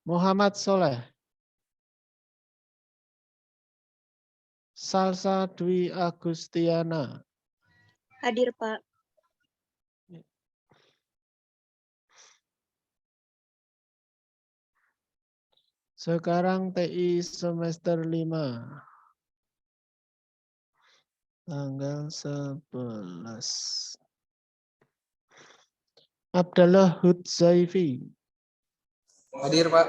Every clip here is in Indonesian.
Muhammad Soleh. Salsa Dwi Agustiana. Hadir, Pak. Sekarang TI semester 5. Tanggal 11. Abdallah Hudzaifi. Hadir, Pak.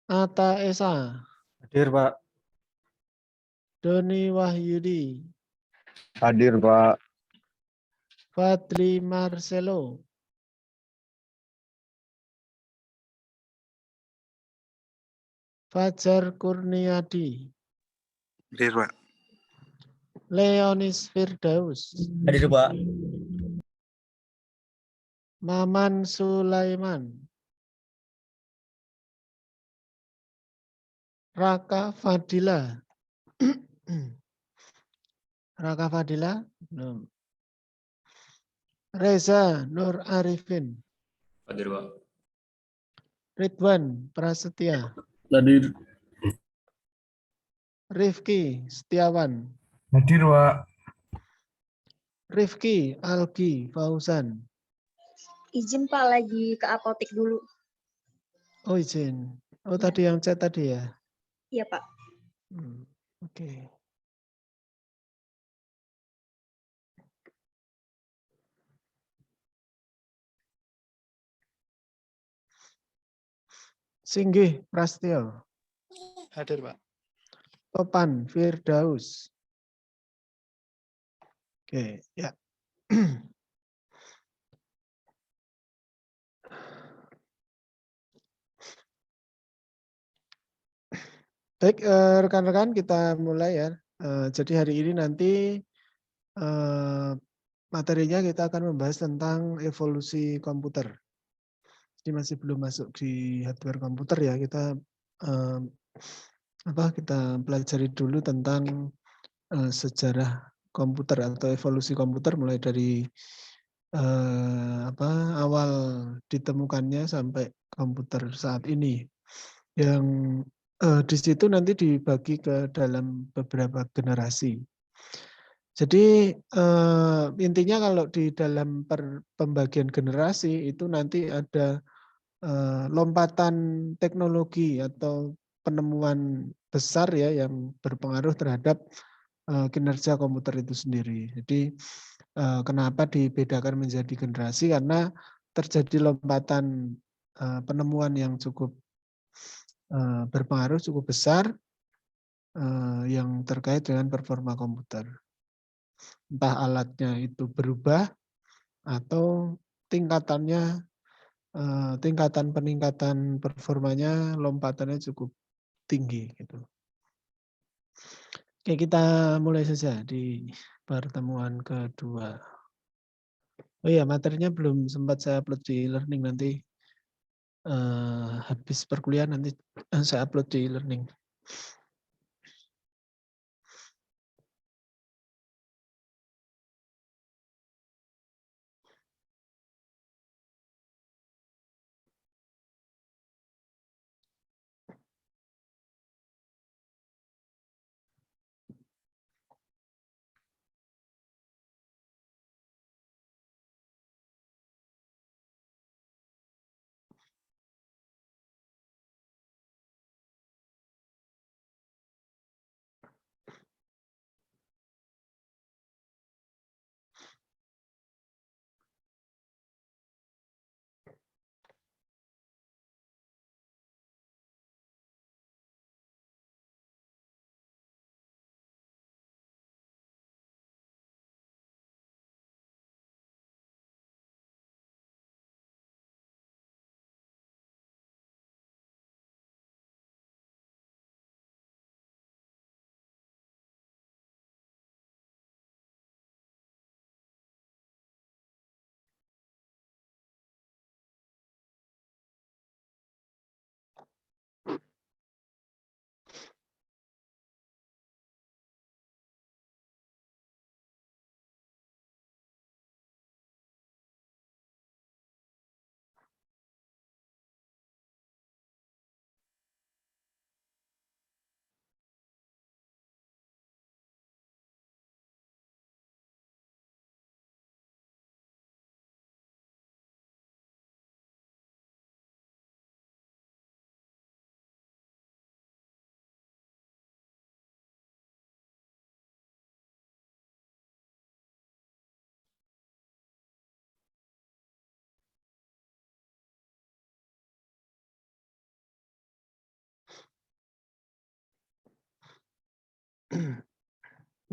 Atta Esa. Hadir, Pak. Doni Wahyudi. Hadir, Pak. Fadli Marcelo. Fajar Kurniadi. Hadir, Pak. Leonis Firdaus. Hadir, Pak. Maman Sulaiman. Raka Fadila. Raka Fadila. Belum. Reza Nur Arifin. Hadir, Pak. Ridwan Prasetya. Hadir. Rifki Setiawan. Hadir, Pak. Rifki Algi Fauzan. Izin, Pak, lagi ke apotek dulu. Oh izin. Oh tadi yang chat tadi ya. Iya, Pak. Oke. Singgih Prastio. Hadir, Pak. Topan Firdaus. Oke, ya. Baik, rekan-rekan kita mulai ya. Jadi hari ini nanti materinya kita akan membahas tentang evolusi komputer. Jadi masih belum masuk di hardware komputer ya. Kita kita pelajari dulu tentang sejarah komputer atau evolusi komputer mulai dari awal ditemukannya sampai komputer saat ini. Yang di situ nanti dibagi ke dalam beberapa generasi. Jadi intinya kalau di dalam pembagian generasi itu nanti ada lompatan teknologi atau penemuan besar ya yang berpengaruh terhadap kinerja komputer itu sendiri. Jadi kenapa dibedakan menjadi generasi? Karena terjadi lompatan penemuan yang cukup berpengaruh cukup besar yang terkait dengan performa komputer. Entah alatnya itu berubah atau tingkatan peningkatan performanya lompatannya cukup tinggi gitu. Oke, kita mulai saja di pertemuan kedua. Oh iya, materinya belum sempat saya upload di e-learning, nanti habis perkuliahan nanti saya upload di e-learning.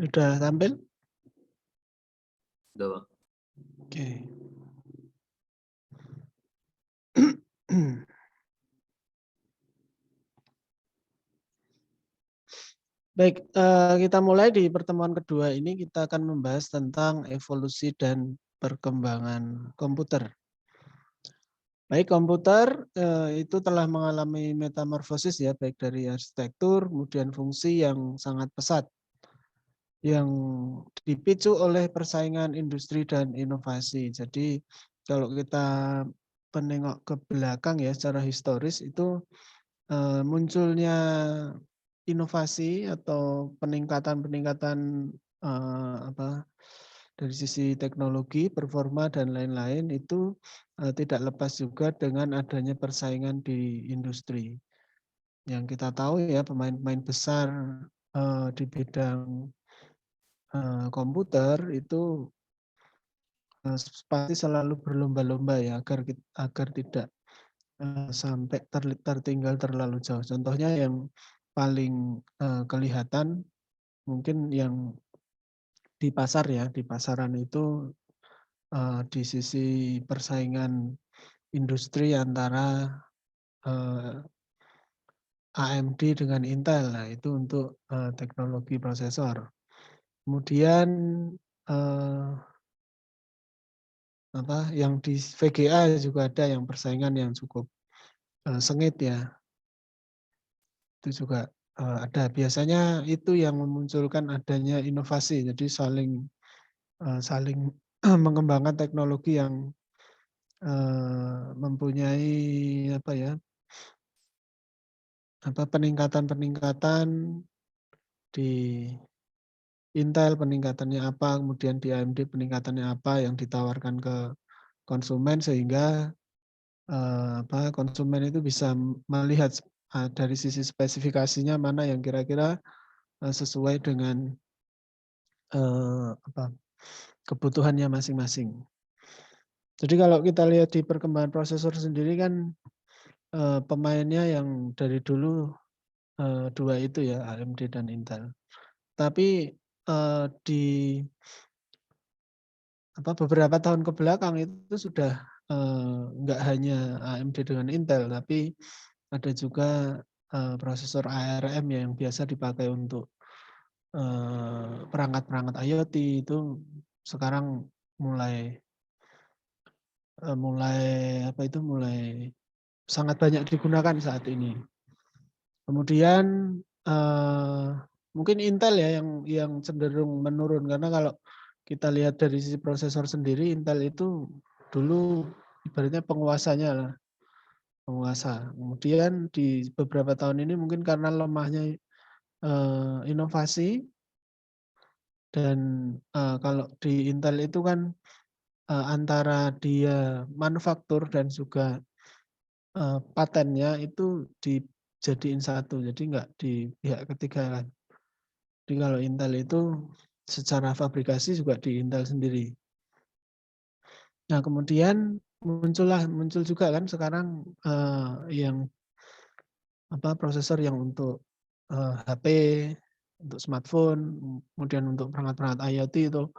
Sudah tampil? Udah, Bang. Oke. Baik, kita mulai di pertemuan kedua ini kita akan membahas tentang evolusi dan perkembangan komputer. Baik, komputer itu telah mengalami metamorfosis ya, baik dari arsitektur, kemudian fungsi yang sangat pesat, yang dipicu oleh persaingan industri dan inovasi. Jadi kalau kita menengok ke belakang ya secara historis itu munculnya inovasi atau peningkatan dari sisi teknologi, performa dan lain-lain itu tidak lepas juga dengan adanya persaingan di industri. Yang kita tahu ya pemain-pemain besar di bidang komputer itu pasti selalu berlomba-lomba ya agar tidak sampai tertinggal terlalu jauh. Contohnya yang paling kelihatan mungkin yang di pasar ya, di pasaran itu di sisi persaingan industri antara AMD dengan Intel. Nah, itu untuk teknologi prosesor. Kemudian yang di VGA juga ada yang persaingan yang cukup sengit ya. Itu juga ada. Biasanya itu yang memunculkan adanya inovasi. Jadi saling mengembangkan teknologi yang mempunyai peningkatan-peningkatan di Intel peningkatannya apa, kemudian di AMD peningkatannya apa yang ditawarkan ke konsumen sehingga konsumen itu bisa melihat dari sisi spesifikasinya mana yang kira-kira sesuai dengan kebutuhannya masing-masing. Jadi kalau kita lihat di perkembangan prosesor sendiri kan pemainnya yang dari dulu dua itu ya, AMD dan Intel. Tapi di beberapa tahun ke belakang itu sudah nggak hanya AMD dengan Intel, tapi ada juga prosesor ARM yang biasa dipakai untuk perangkat-perangkat IoT itu sekarang mulai sangat banyak digunakan saat ini. Kemudian mungkin Intel ya yang cenderung menurun karena kalau kita lihat dari sisi prosesor sendiri Intel itu dulu ibaratnya penguasa. Kemudian di beberapa tahun ini mungkin karena lemahnya inovasi dan kalau di Intel itu kan antara dia manufaktur dan juga patennya itu dijadiin satu, jadi nggak di pihak ketiga kan. Jadi kalau Intel itu secara fabrikasi juga di Intel sendiri. Nah kemudian muncul juga kan sekarang yang prosesor yang untuk HP, untuk smartphone, kemudian untuk perangkat-perangkat IoT itu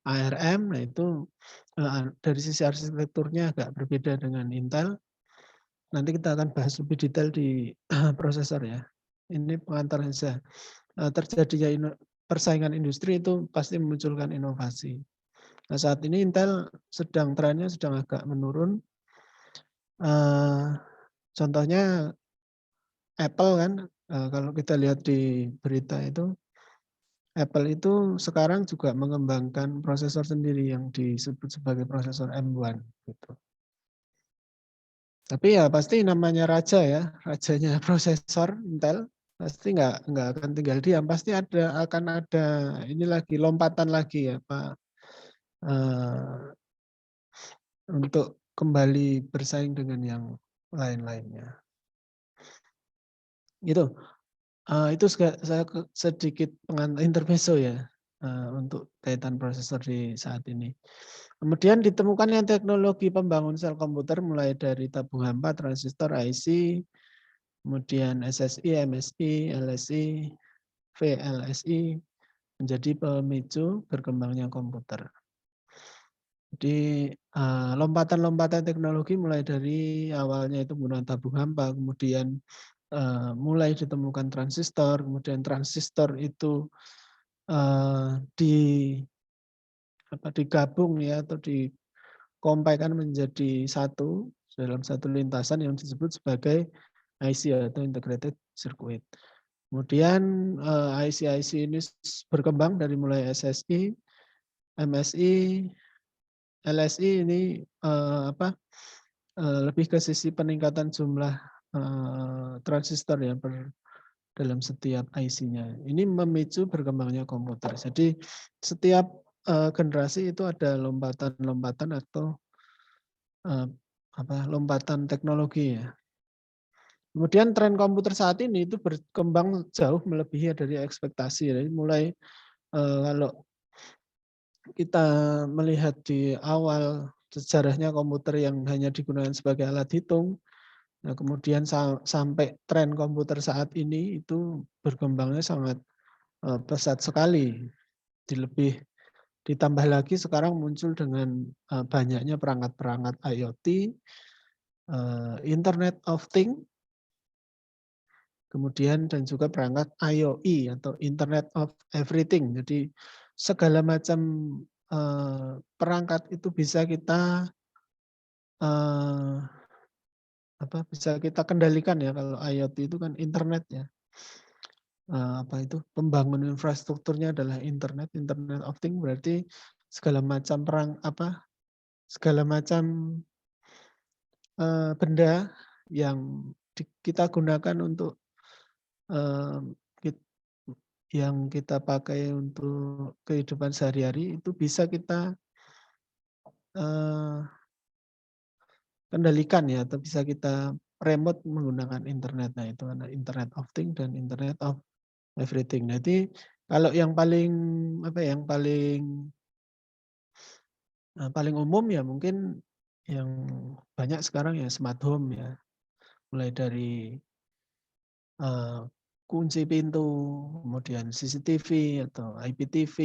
ARM. Nah itu dari sisi arsitekturnya agak berbeda dengan Intel. Nanti kita akan bahas lebih detail di prosesor ya. Ini pengantar saja. Terjadinya persaingan industri itu pasti memunculkan inovasi. Nah saat ini Intel trennya sedang agak menurun. Contohnya Apple kan, kalau kita lihat di berita itu, Apple itu sekarang juga mengembangkan prosesor sendiri yang disebut sebagai prosesor M1 gitu. Tapi ya pasti namanya raja ya, rajanya prosesor Intel pasti nggak akan tinggal diam, pasti akan ada ini lagi lompatan lagi ya Pak untuk kembali bersaing dengan yang lain-lainnya. Gitu. Itu saya sedikit intermezzo ya untuk kaitan prosesor di saat ini. Kemudian ditemukannya teknologi pembangun sel komputer mulai dari tabung hampa, transistor, IC, kemudian SSI, MSI, LSI, VLSI menjadi pemicu berkembangnya komputer. Jadi lompatan-lompatan teknologi mulai dari awalnya itu menggunakan tabung hampa, kemudian mulai ditemukan transistor, kemudian transistor itu digabung ya atau dikompaikan menjadi satu dalam satu lintasan yang disebut sebagai IC atau integrated circuit. Kemudian IC-IC ini berkembang dari mulai SSI, MSI, LSI ini lebih ke sisi peningkatan jumlah transistor ya dalam setiap IC-nya. Ini memicu berkembangnya komputer. Jadi setiap generasi itu ada lompatan-lompatan atau lompatan teknologi ya. Kemudian tren komputer saat ini itu berkembang jauh melebihi dari ekspektasi. Jadi mulai kalau kita melihat di awal sejarahnya komputer yang hanya digunakan sebagai alat hitung, nah kemudian sampai tren komputer saat ini itu berkembangnya sangat pesat sekali. Ditambah lagi sekarang muncul dengan banyaknya perangkat-perangkat IoT, Internet of Things, kemudian dan juga perangkat IoE atau Internet of Everything. Jadi segala macam perangkat itu bisa kita kendalikan ya. Kalau IoT itu kan internet ya. Pembangun infrastrukturnya adalah Internet of Things, berarti segala macam benda yang kita gunakan untuk yang kita pakai untuk kehidupan sehari-hari itu bisa kita kendalikan ya, atau bisa kita remote menggunakan internet. Nah itu ada Internet of Things dan Internet of Everything. Jadi kalau yang paling paling umum ya mungkin yang banyak sekarang ya smart home ya, mulai dari kunci pintu, kemudian CCTV atau IPTV,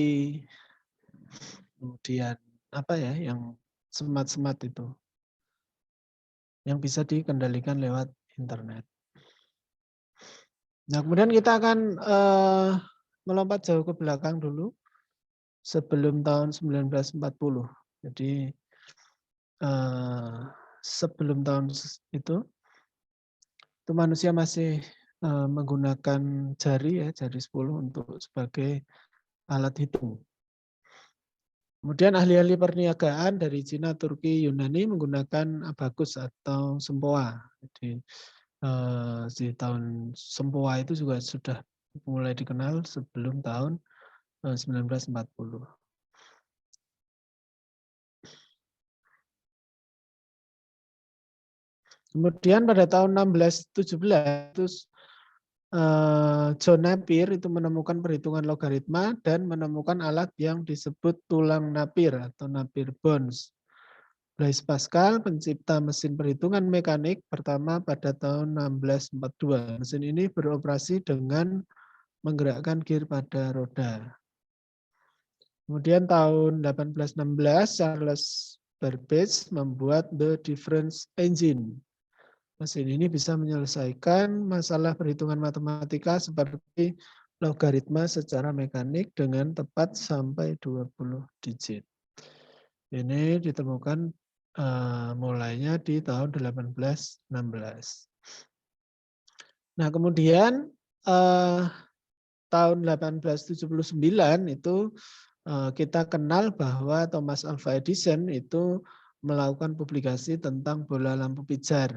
kemudian yang smart itu, yang bisa dikendalikan lewat internet. Nah kemudian kita akan melompat jauh ke belakang dulu, sebelum tahun 1940. Jadi sebelum tahun itu manusia masih menggunakan jari 10 untuk sebagai alat hitung. Kemudian ahli-ahli perniagaan dari Cina, Turki, Yunani menggunakan abakus atau sempoa. Jadi di tahun sempoa itu juga sudah mulai dikenal sebelum tahun 1940. Kemudian pada tahun 1617 John Napier itu menemukan perhitungan logaritma dan menemukan alat yang disebut tulang Napier atau Napier Bones. Blaise Pascal, pencipta mesin perhitungan mekanik pertama pada tahun 1642. Mesin ini beroperasi dengan menggerakkan gear pada roda. Kemudian tahun 1816 Charles Babbage membuat The Difference Engine. Mesin ini bisa menyelesaikan masalah perhitungan matematika seperti logaritma secara mekanik dengan tepat sampai 20 digit. Ini ditemukan mulainya di tahun 1816. Nah kemudian tahun 1879 itu kita kenal bahwa Thomas Alva Edison itu melakukan publikasi tentang bola lampu pijar,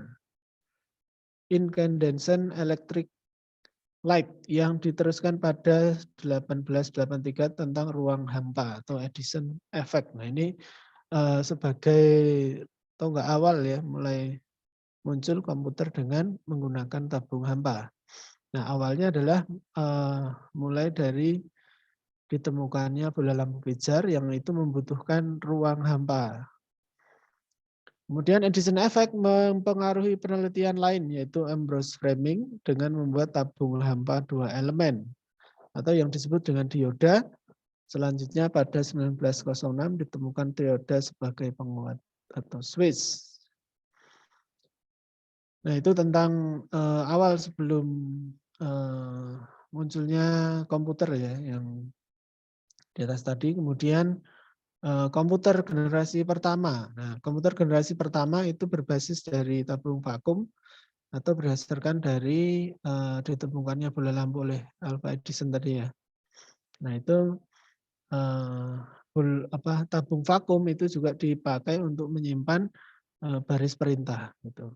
incandescent electric light, yang diteruskan pada 1883 tentang ruang hampa atau Edison effect. Nah ini sebagai tonggak awal ya mulai muncul komputer dengan menggunakan tabung hampa. Nah awalnya adalah mulai dari ditemukannya bola lampu pijar yang itu membutuhkan ruang hampa. Kemudian Edison effect mempengaruhi penelitian lain yaitu Ambrose framing dengan membuat tabung hampa 2 elemen. atau yang disebut dengan dioda. Selanjutnya pada 1906 ditemukan dioda sebagai penguat atau switch. Nah, itu tentang awal sebelum munculnya komputer ya yang di atas tadi. Kemudian komputer generasi pertama. Nah, komputer generasi pertama itu berbasis dari tabung vakum atau berdasarkan dari ditemukannya bola lampu oleh Alva Edison tadi ya. Nah, itu tabung vakum itu juga dipakai untuk menyimpan baris perintah gitu.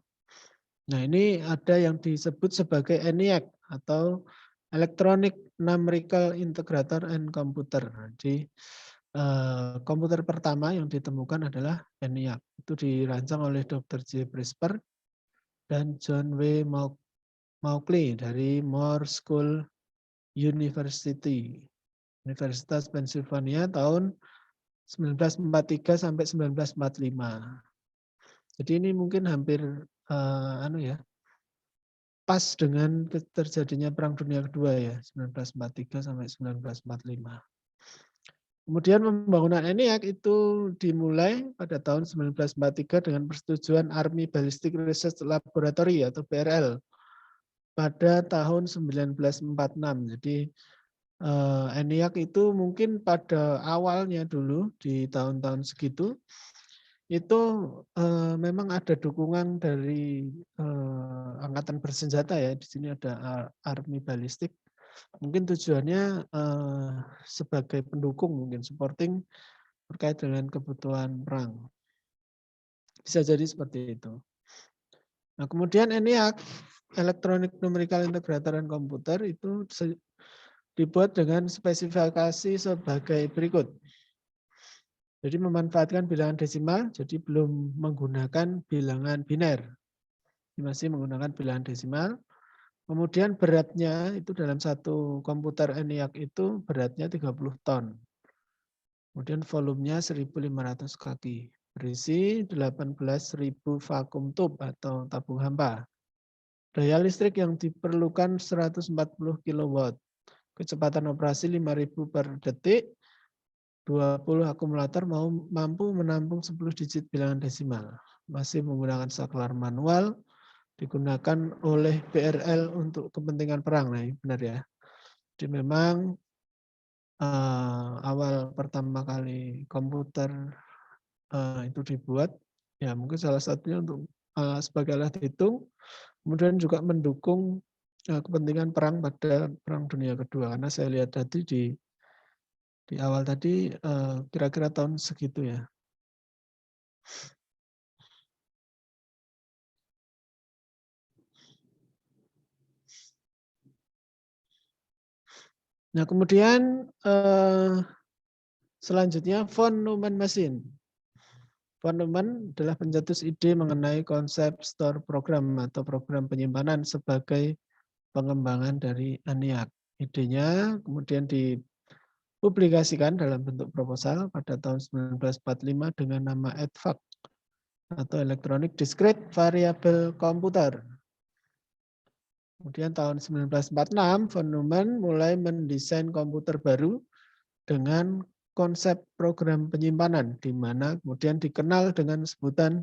Nah, ini ada yang disebut sebagai ENIAC atau Electronic Numerical Integrator and Computer. Jadi komputer pertama yang ditemukan adalah ENIAC. Itu dirancang oleh Dr. J. Brisper dan John W. Mauchly dari Moore School University, Universitas Pennsylvania tahun 1943 sampai 1945. Jadi ini mungkin hampir pas dengan terjadinya Perang Dunia Kedua ya, 1943 sampai 1945. Kemudian pembangunan ENIAC itu dimulai pada tahun 1943 dengan persetujuan Army Ballistic Research Laboratory atau BRL pada tahun 1946. Jadi ENIAC itu mungkin pada awalnya dulu di tahun-tahun segitu itu memang ada dukungan dari angkatan bersenjata ya. Di sini ada Army Ballistic. Mungkin tujuannya sebagai pendukung, mungkin supporting terkait dengan kebutuhan perang. Bisa jadi seperti itu. Nah, kemudian ENIAC, Electronic Numerical Integrator and Computer, itu dibuat dengan spesifikasi sebagai berikut. Jadi memanfaatkan bilangan desimal, jadi belum menggunakan bilangan biner. Masih menggunakan bilangan desimal. Kemudian beratnya itu dalam satu komputer ENIAC itu beratnya 30 ton. Kemudian volumenya 1.500 kaki. Berisi 18.000 vakum tube atau tabung hampa. Daya listrik yang diperlukan 140 kW. Kecepatan operasi 5.000 per detik. 20 akumulator mampu menampung 10 digit bilangan desimal. Masih menggunakan saklar manual. Digunakan oleh BRL untuk kepentingan perang. Nah, ini benar ya. Jadi memang awal pertama kali komputer itu dibuat, ya mungkin salah satunya untuk sebagai alat hitung, kemudian juga mendukung kepentingan perang pada Perang Dunia Kedua. Karena saya lihat tadi di awal tadi kira-kira tahun segitu ya. Nah, kemudian selanjutnya von Neumann machine. Von Neumann adalah pencetus ide mengenai konsep store program atau program penyimpanan sebagai pengembangan dari ENIAC. Idenya kemudian dipublikasikan dalam bentuk proposal pada tahun 1945 dengan nama EDVAC atau Electronic Discrete Variable Computer. Kemudian tahun 1946, von Neumann mulai mendesain komputer baru dengan konsep program penyimpanan, di mana kemudian dikenal dengan sebutan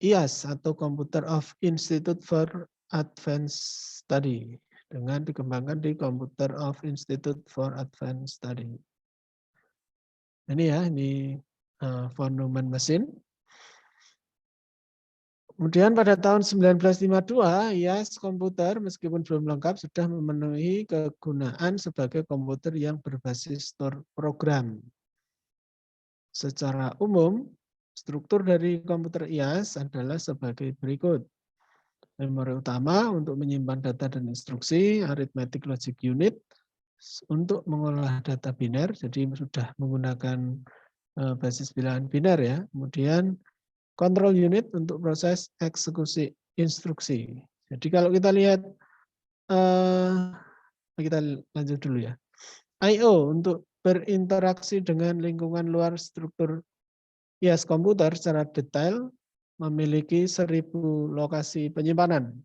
IAS atau Computer of Institute for Advanced Study, dengan dikembangkan di Computer of Institute for Advanced Study. Ini ya, ini von Neumann machine. Kemudian pada tahun 1952, IAS komputer meskipun belum lengkap sudah memenuhi kegunaan sebagai komputer yang berbasis store program. Secara umum, struktur dari komputer IAS adalah sebagai berikut. Memori utama untuk menyimpan data dan instruksi, arithmetic logic unit untuk mengolah data biner, jadi sudah menggunakan basis bilangan biner ya. Kemudian control unit untuk proses eksekusi instruksi. Jadi kalau kita lihat, kita lanjut dulu ya. I/O untuk berinteraksi dengan lingkungan luar struktur IAS komputer secara detail memiliki 1000 lokasi penyimpanan.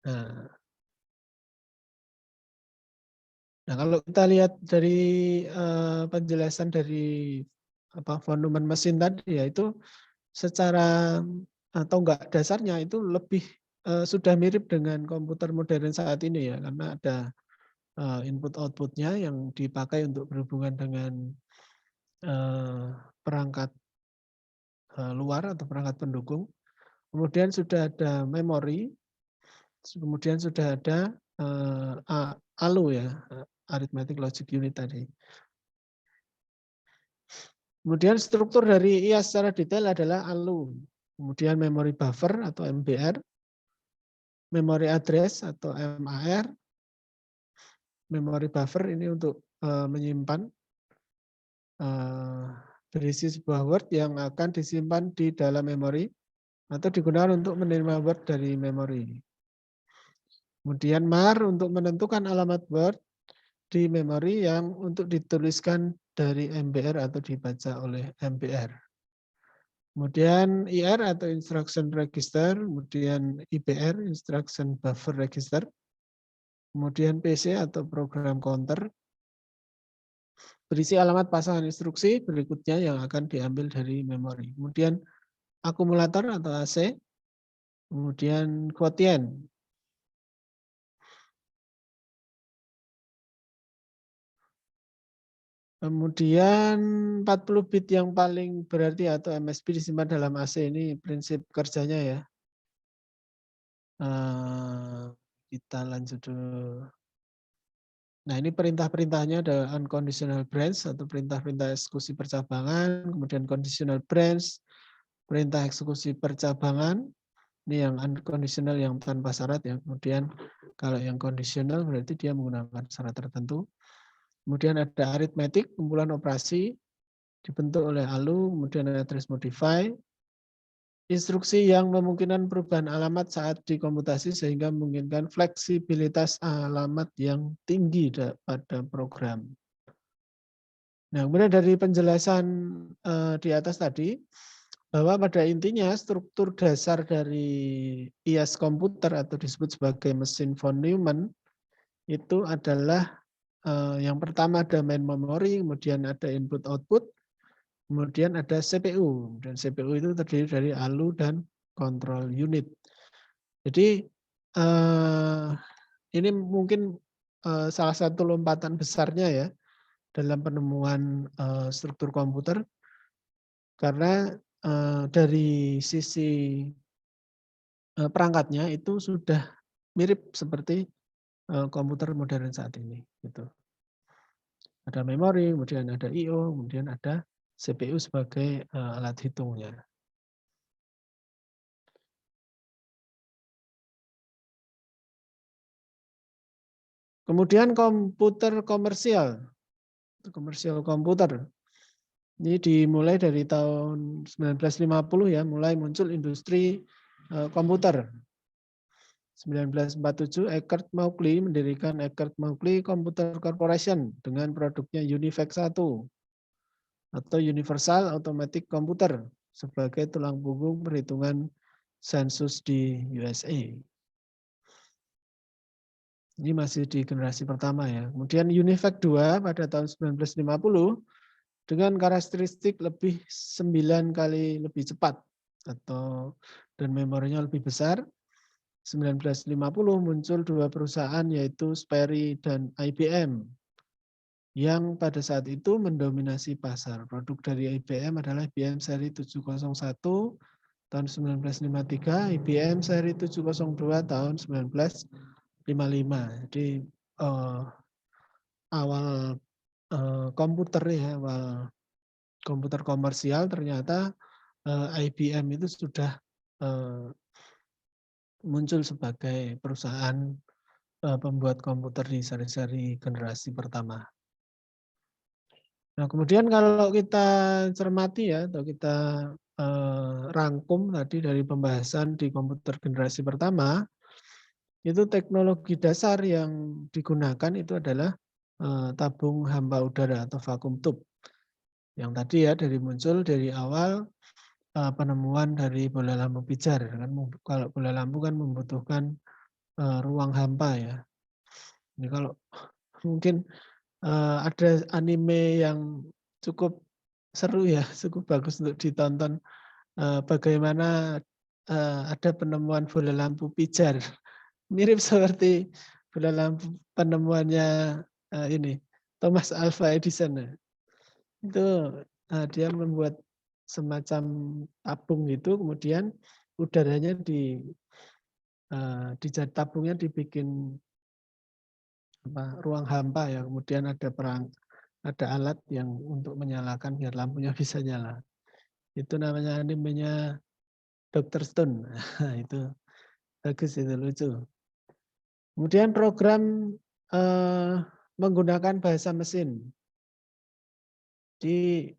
Nah, Nah, kalau kita lihat dari penjelasan dari volume mesin tadi ya, itu secara tonggak dasarnya itu lebih sudah mirip dengan komputer modern saat ini ya, karena ada input outputnya yang dipakai untuk berhubungan dengan perangkat luar atau perangkat pendukung. Kemudian sudah ada memori, kemudian sudah ada ALU ya, arithmetic logic unit tadi. Kemudian struktur dari IAS secara detail adalah ALU, kemudian memory buffer atau MBR, memory address atau MAR, memory buffer ini untuk menyimpan berisi sebuah word yang akan disimpan di dalam memori atau digunakan untuk menerima word dari memori. Kemudian MAR untuk menentukan alamat word di memori yang untuk dituliskan dari MBR atau dibaca oleh MBR. Kemudian IR atau Instruction Register, kemudian IBR, Instruction Buffer Register, kemudian PC atau Program Counter, berisi alamat pasangan instruksi berikutnya yang akan diambil dari memori. Kemudian akumulator atau AC, kemudian quotient. Kemudian 40 bit yang paling berarti atau MSB disimpan dalam AC ini prinsip kerjanya ya. Kita lanjut dulu. Nah ini perintah-perintahnya ada unconditional branch atau perintah-perintah eksekusi percabangan, kemudian conditional branch, perintah eksekusi percabangan, ini yang unconditional yang tanpa syarat ya. Kemudian kalau yang conditional berarti dia menggunakan syarat tertentu. Kemudian ada arithmetic, kumpulan operasi, dibentuk oleh ALU, kemudian ada address modify, instruksi yang memungkinkan perubahan alamat saat dikomputasi sehingga memungkinkan fleksibilitas alamat yang tinggi pada program. Nah, kemudian dari penjelasan di atas tadi, bahwa pada intinya struktur dasar dari IAS komputer atau disebut sebagai mesin von Neumann itu adalah yang pertama ada main memory, kemudian ada input output, kemudian ada CPU, dan CPU itu terdiri dari ALU dan control unit. Jadi ini mungkin salah satu lompatan besarnya ya dalam penemuan struktur komputer, karena dari sisi perangkatnya itu sudah mirip seperti komputer modern saat ini. Gitu. Ada memori, kemudian ada I/O, kemudian ada CPU sebagai alat hitungnya. Kemudian komputer komersial komputer. Ini dimulai dari tahun 1950 ya, mulai muncul industri komputer. 1947 Eckert Mauchly mendirikan Eckert Mauchly Computer Corporation dengan produknya UNIVAC 1 atau Universal Automatic Computer sebagai tulang punggung perhitungan sensus di USA. Ini masih di generasi pertama ya. Kemudian UNIVAC 2 pada tahun 1950 dengan karakteristik lebih 9 kali lebih cepat dan memorinya lebih besar. 1950 muncul dua perusahaan yaitu Sperry dan IBM yang pada saat itu mendominasi pasar. Produk dari IBM adalah IBM seri 701 tahun 1953, IBM seri 702 tahun 1955. Jadi awal komputer ya, awal komputer komersial ternyata IBM itu sudah muncul sebagai perusahaan pembuat komputer di seri-seri generasi pertama. Nah, kemudian kalau kita cermati ya, atau kita rangkum tadi dari pembahasan di komputer generasi pertama, itu teknologi dasar yang digunakan itu adalah tabung hampa udara atau vacuum tube. Yang tadi ya muncul dari awal penemuan dari bola lampu pijar. Kalau bola lampu kan membutuhkan ruang hampa ya. Ini kalau Mungkin ada anime yang cukup seru ya, cukup bagus untuk ditonton. Bagaimana ada penemuan bola lampu pijar, mirip seperti bola lampu penemuannya ini Thomas Alva Edison. Itu dia membuat semacam tabung itu, kemudian udaranya di tabungnya dibikin ruang hampa ya, kemudian ada alat yang untuk menyalakan biar lampunya bisa nyala. Itu namanya animenya Dr. Stone. Nah, itu bagus, itu lucu. Kemudian program menggunakan bahasa mesin. Di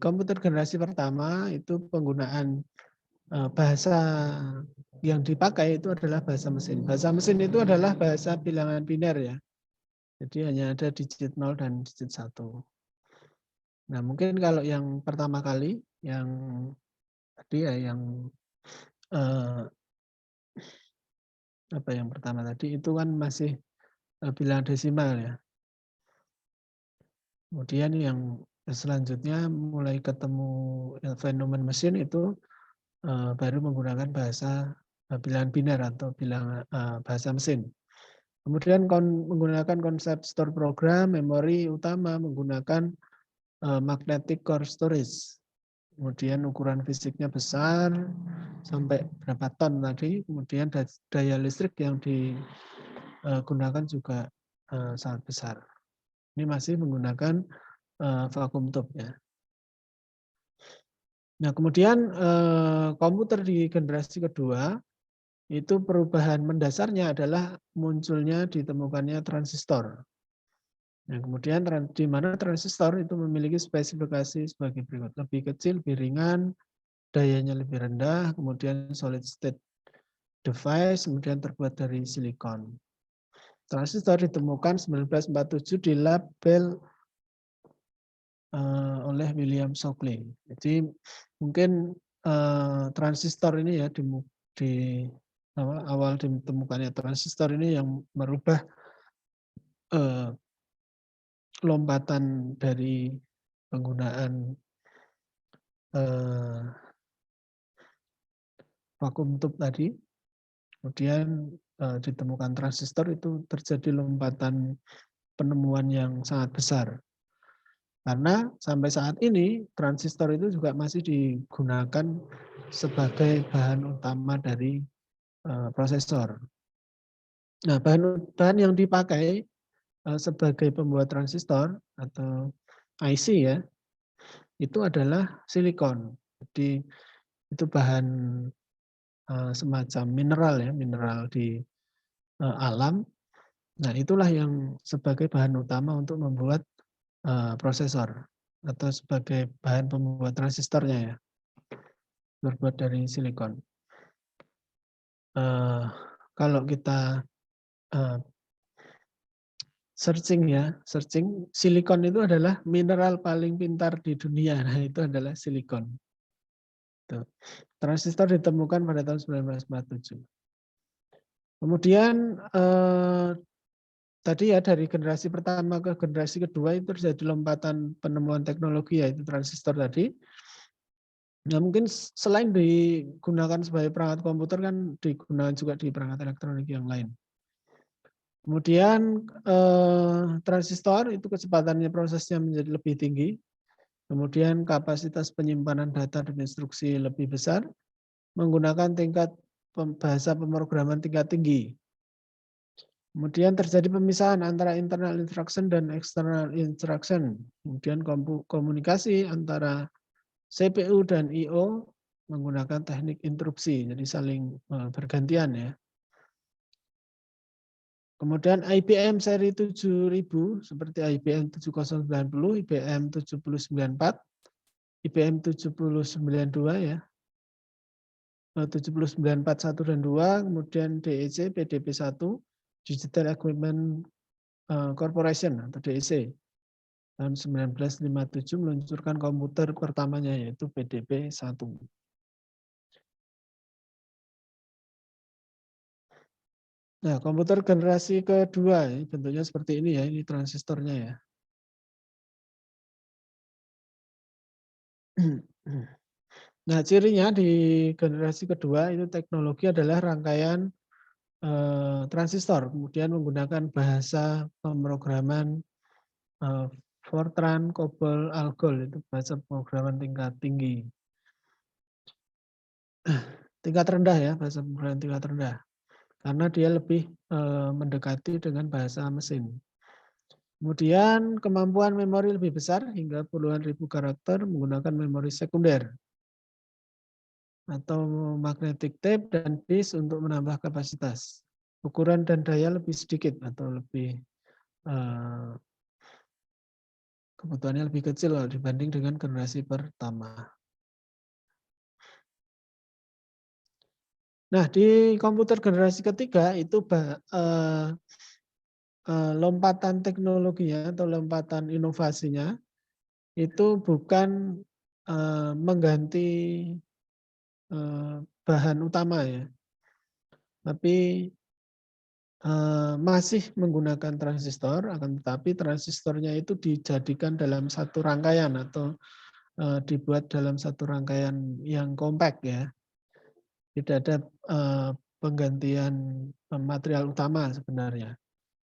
komputer generasi pertama itu penggunaan bahasa yang dipakai itu adalah bahasa mesin. Bahasa mesin itu adalah bahasa bilangan biner ya. Jadi hanya ada digit 0 dan digit 1. Nah, mungkin kalau yang pertama kali, yang tadi ya, yang apa yang pertama tadi itu kan masih bilangan desimal ya. Kemudian yang selanjutnya mulai ketemu fenomen mesin itu baru menggunakan bahasa bilangan biner atau bahasa mesin. Kemudian menggunakan konsep store program, memori utama menggunakan magnetic core storage. Kemudian ukuran fisiknya besar, sampai berapa ton tadi. Kemudian daya listrik yang digunakan juga sangat besar. Ini masih menggunakan vacuum tube ya. Nah, kemudian komputer di generasi kedua itu perubahan mendasarnya adalah munculnya ditemukannya transistor. Nah, kemudian di mana transistor itu memiliki spesifikasi sebagai berikut: lebih kecil, lebih ringan, dayanya lebih rendah, kemudian solid state device, kemudian terbuat dari silikon. Transistor ditemukan 1947 di lab Bell oleh William Shockley. Jadi mungkin transistor ini ya di awal ditemukannya transistor ini yang merubah lompatan dari penggunaan vacuum tube tadi. Kemudian ditemukan transistor, itu terjadi lompatan penemuan yang sangat besar. Karena sampai saat ini transistor itu juga masih digunakan sebagai bahan utama dari prosesor. Nah, bahan yang dipakai sebagai pembuat transistor atau IC ya, itu adalah silikon. Jadi itu bahan semacam mineral ya, mineral di alam. Nah, itulah yang sebagai bahan utama untuk membuat prosesor atau sebagai bahan pembuat transistornya ya, terbuat dari silikon. Kalau kita searching silikon itu adalah mineral paling pintar di dunia. Nah, itu adalah silikon. Transistor ditemukan pada tahun 1947. Kemudian tadi ya, dari generasi pertama ke generasi kedua itu terjadi lompatan penemuan teknologi, yaitu transistor tadi. Nah, mungkin selain digunakan sebagai perangkat komputer kan digunakan juga di perangkat elektronik yang lain. Kemudian transistor itu kecepatannya prosesnya menjadi lebih tinggi. Kemudian kapasitas penyimpanan data dan instruksi lebih besar, menggunakan tingkat bahasa pemrograman tingkat tinggi. Kemudian terjadi pemisahan antara internal instruction dan external instruction. Kemudian komunikasi antara CPU dan I/O menggunakan teknik interupsi, jadi saling bergantian ya. Kemudian IBM seri 7000 seperti IBM 7090, IBM 7094, IBM 7092 ya. 70941 dan 2, kemudian DEC PDP-1, Digital Equipment Corporation atau DEC. Tahun 1957 meluncurkan komputer pertamanya yaitu PDP-1. Nah, komputer generasi kedua ini bentuknya seperti ini ya, ini transistornya ya. Nah, cirinya di generasi kedua itu teknologi adalah rangkaian transistor, kemudian menggunakan bahasa pemrograman Fortran, COBOL, ALGOL, itu bahasa pemrograman tingkat tinggi. Tingkat rendah ya, bahasa pemrograman tingkat rendah. Karena dia lebih mendekati dengan bahasa mesin. Kemudian kemampuan memori lebih besar hingga puluhan ribu karakter menggunakan memori sekunder atau magnetic tape dan disk untuk menambah kapasitas. Ukuran dan daya lebih sedikit atau lebih kebutuhannya lebih kecil dibanding dengan generasi pertama. Nah, di komputer generasi ketiga itu lompatan teknologinya atau lompatan inovasinya itu bukan mengganti bahan utama ya, tapi masih menggunakan transistor, akan tetapi transistornya itu dijadikan dalam satu rangkaian atau dibuat dalam satu rangkaian yang kompak ya. Tidak ada penggantian material utama sebenarnya.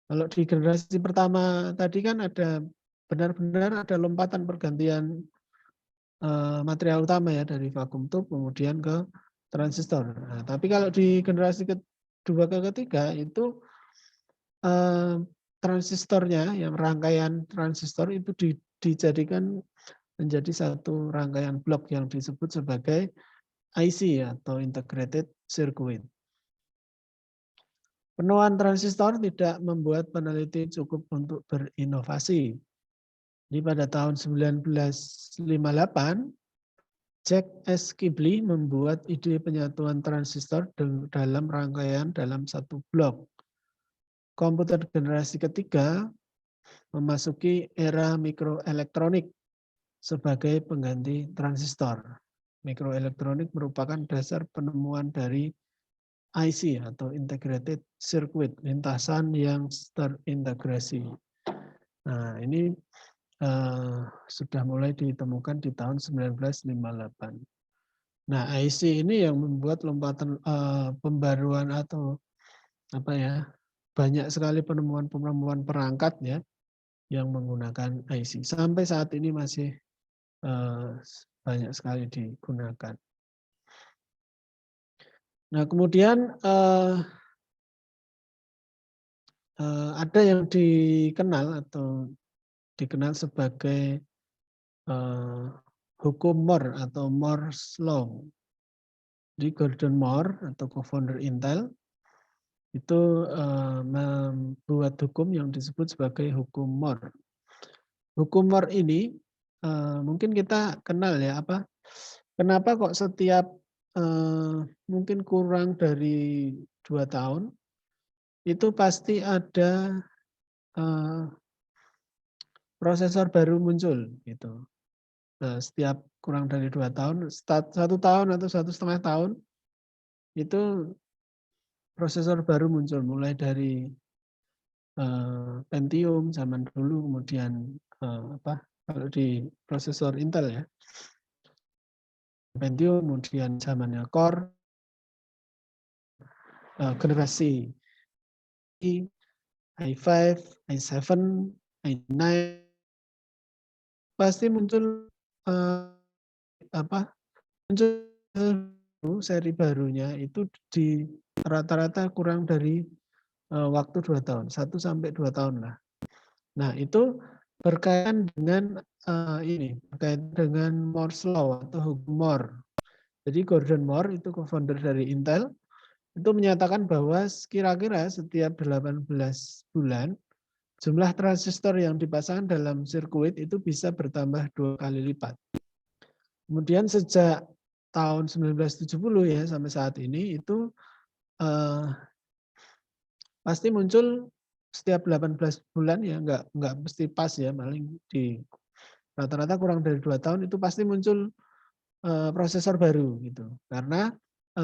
Kalau di generasi pertama tadi kan ada benar-benar ada lompatan pergantian material utama ya dari vakum tube kemudian ke transistor. Nah, tapi kalau di generasi kedua ke ketiga itu transistornya, yang rangkaian transistor itu dijadikan menjadi satu rangkaian blok yang disebut sebagai IC atau integrated circuit. Penuaan transistor tidak membuat peneliti cukup untuk berinovasi. Jadi pada tahun 1958, Jack S. Kibble membuat ide penyatuan transistor dalam rangkaian dalam satu blok. Komputer generasi ketiga memasuki era mikroelektronik sebagai pengganti transistor. Mikroelektronik merupakan dasar penemuan dari IC atau integrated circuit, lintasan yang terintegrasi. Nah, ini sudah mulai ditemukan di tahun 1958. Nah, IC ini yang membuat lompatan pembaruan atau apa ya, banyak sekali penemuan-penemuan perangkat ya yang menggunakan IC. Sampai saat ini masih banyak sekali digunakan. Nah, kemudian ada yang dikenal sebagai hukum Moore atau Moore's Law. Di Gordon Moore atau co-founder Intel itu membuat hukum yang disebut sebagai hukum Moore. Hukum Moore ini mungkin kita kenal ya, kenapa kok setiap mungkin kurang dari 2 tahun itu pasti ada prosesor baru muncul gitu. Nah, setiap kurang dari 2 tahun, 1 tahun atau 1,5 tahun itu prosesor baru muncul, mulai dari Pentium zaman dulu, kemudian kalau di prosesor Intel ya, Pentium, kemudian zamannya Core, generasi i5, i7, i9, pasti muncul muncul seri barunya itu di rata-rata kurang dari waktu 2 tahun, 1 sampai 2 tahun lah. Nah, itu berkaitan dengan berkaitan dengan Moore's Law atau hukum Moore. Jadi Gordon Moore itu co-founder dari Intel, itu menyatakan bahwa kira-kira setiap 18 bulan jumlah transistor yang dipasang dalam sirkuit itu bisa bertambah 2 kali lipat. Kemudian sejak tahun 1970 ya sampai saat ini itu pasti muncul setiap 18 bulan ya, enggak mesti pas ya, paling di rata-rata kurang dari 2 tahun itu pasti muncul prosesor baru gitu. Karena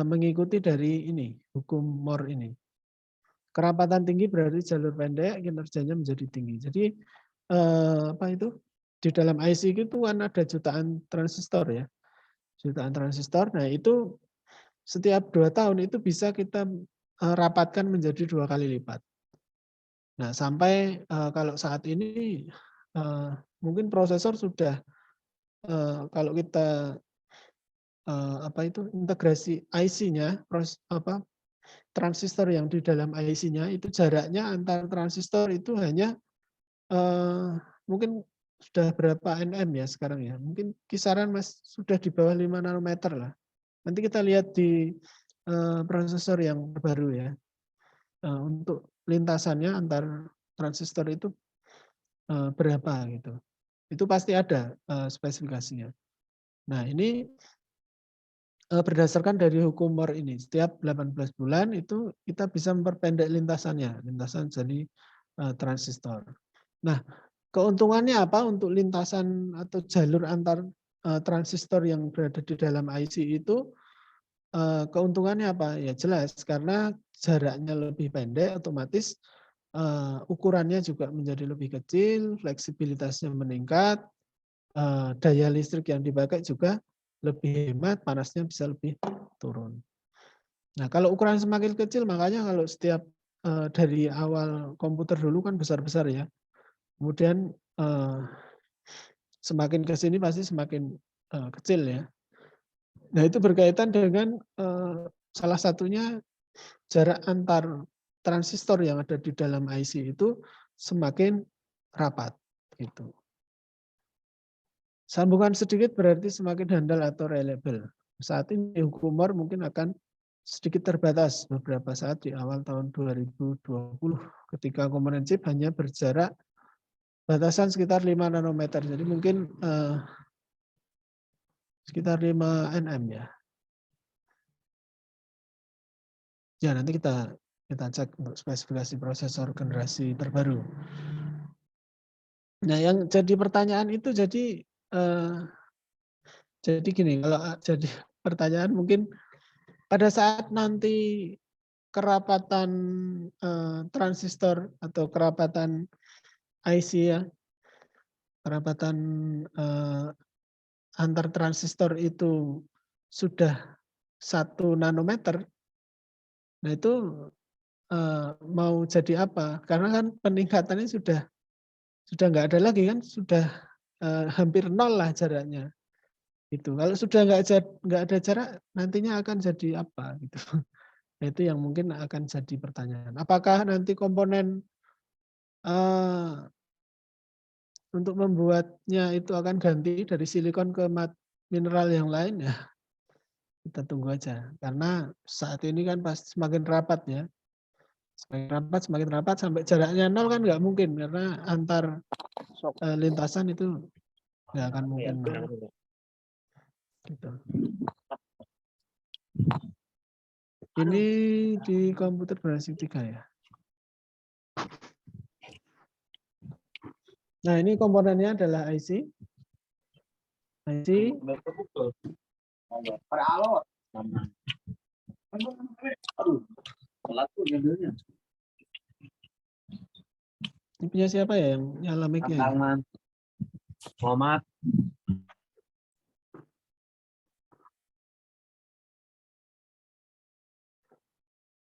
mengikuti dari ini, hukum Moore ini. Kerapatan tinggi berarti jalur pendek, kinerjanya menjadi tinggi. Jadi apa itu? Di dalam IC itu kan ada jutaan transistor ya. Jutaan transistor. Nah, itu setiap 2 tahun itu bisa kita rapatkan menjadi 2 kali lipat. Nah, sampai kalau saat ini mungkin prosesor sudah kalau kita apa itu integrasi IC-nya, transistor yang di dalam IC-nya itu jaraknya antar transistor itu hanya mungkin sudah berapa nm ya sekarang ya. Mungkin kisaran sudah di bawah 5 nanometer lah. Nanti kita lihat di prosesor yang terbaru ya. Untuk lintasannya antar transistor itu berapa gitu. Itu pasti ada spesifikasinya. Nah, ini berdasarkan dari hukum Moore ini, setiap 18 bulan itu kita bisa memperpendek lintasannya, lintasan jadi transistor. Nah, keuntungannya apa untuk lintasan atau jalur antar transistor yang berada di dalam IC itu? Keuntungannya apa? Ya jelas, karena jaraknya lebih pendek, otomatis ukurannya juga menjadi lebih kecil, fleksibilitasnya meningkat, daya listrik yang dipakai juga lebih hemat, panasnya bisa lebih turun. Nah, kalau ukuran semakin kecil, makanya kalau setiap dari awal komputer dulu kan besar-besar ya. Kemudian semakin ke sini pasti semakin kecil ya. Nah, itu berkaitan dengan salah satunya jarak antar transistor yang ada di dalam IC itu semakin rapat gitu. Sambungan sedikit berarti semakin handal atau reliable. Saat ini hukum Moore mungkin akan sedikit terbatas beberapa saat di awal tahun 2020 ketika komponen chip hanya berjarak batasan sekitar 5 nanometer. Jadi mungkin sekitar 5 nm ya. Ya, nanti kita cek untuk spesifikasi prosesor generasi terbaru. Nah, yang jadi pertanyaan itu jadi gini, kalau jadi pertanyaan mungkin pada saat nanti kerapatan transistor atau kerapatan IC ya, kerapatan antar transistor itu sudah 1 nanometer, nah itu mau jadi apa? Karena kan peningkatannya sudah nggak ada lagi kan, sudah hampir nol lah jaraknya. Itu kalau sudah nggak ada jarak, nantinya akan jadi apa gitu. Nah, itu yang mungkin akan jadi pertanyaan. Apakah nanti komponen untuk membuatnya itu akan ganti dari silikon ke mineral yang lain ya? Kita tunggu aja. Karena saat ini kan pas semakin rapat ya. Semakin rapat sampai jaraknya nol kan nggak mungkin karena antar lintasan itu nggak akan mungkin nol. Gitu. Ini di komputer generasi 3 ya. Nah, ini komponennya adalah IC. Ini punya siapa ya yang nyala mic-nya? Selamat.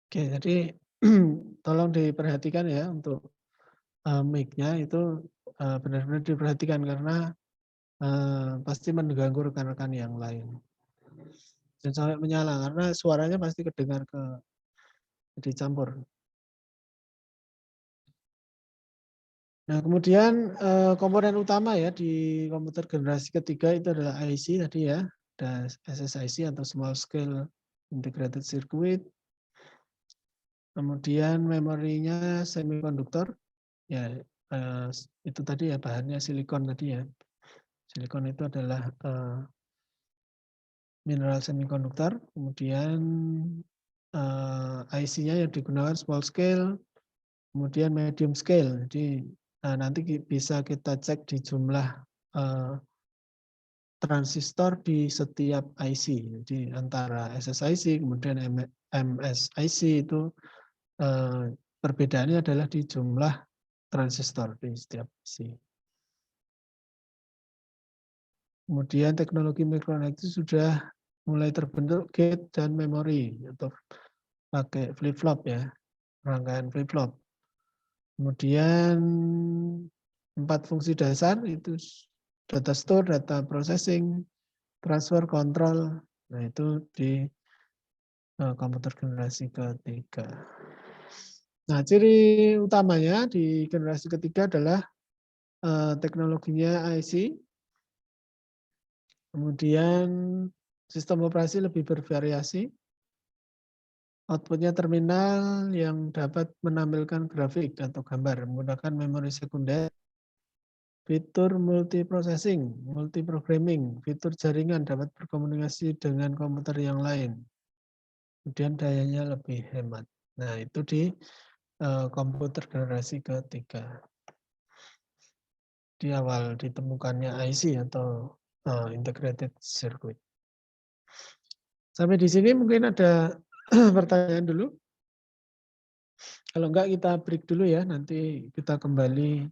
Oke, jadi tolong diperhatikan ya untuk mic-nya itu benar-benar diperhatikan karena pasti mengganggu rekan-rekan yang lain. Dan sampai menyala karena suaranya pasti kedengar jadi campur. Nah, kemudian komponen utama ya di komputer generasi ketiga itu adalah IC tadi ya, ada SSIC atau Small Scale Integrated Circuit. Kemudian memorinya semikonduktor, ya itu tadi ya bahannya silikon tadi ya. Silikon itu adalah mineral semikonduktor. Kemudian IC-nya yang digunakan small scale, kemudian medium scale. Jadi nanti bisa kita cek di jumlah transistor di setiap IC. Jadi antara SSIC kemudian MSIC itu perbedaannya adalah di jumlah transistor di setiap IC. Kemudian teknologi mikroelektrik sudah mulai terbentuk gate dan memori atau pakai flip-flop ya, rangkaian flip-flop. Kemudian 4 fungsi dasar itu data store, data processing, transfer, control. Nah itu di komputer generasi ketiga. Nah ciri utamanya di generasi ketiga adalah teknologinya IC, kemudian sistem operasi lebih bervariasi, outputnya terminal yang dapat menampilkan grafik atau gambar menggunakan memori sekunder, fitur multiprocessing, multiprogramming, fitur jaringan dapat berkomunikasi dengan komputer yang lain. Kemudian dayanya lebih hemat. Nah itu di komputer generasi ketiga. Di awal ditemukannya IC atau integrated circuit. Sampai di sini mungkin ada pertanyaan dulu. Kalau enggak kita break dulu ya, nanti kita kembali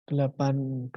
8.20.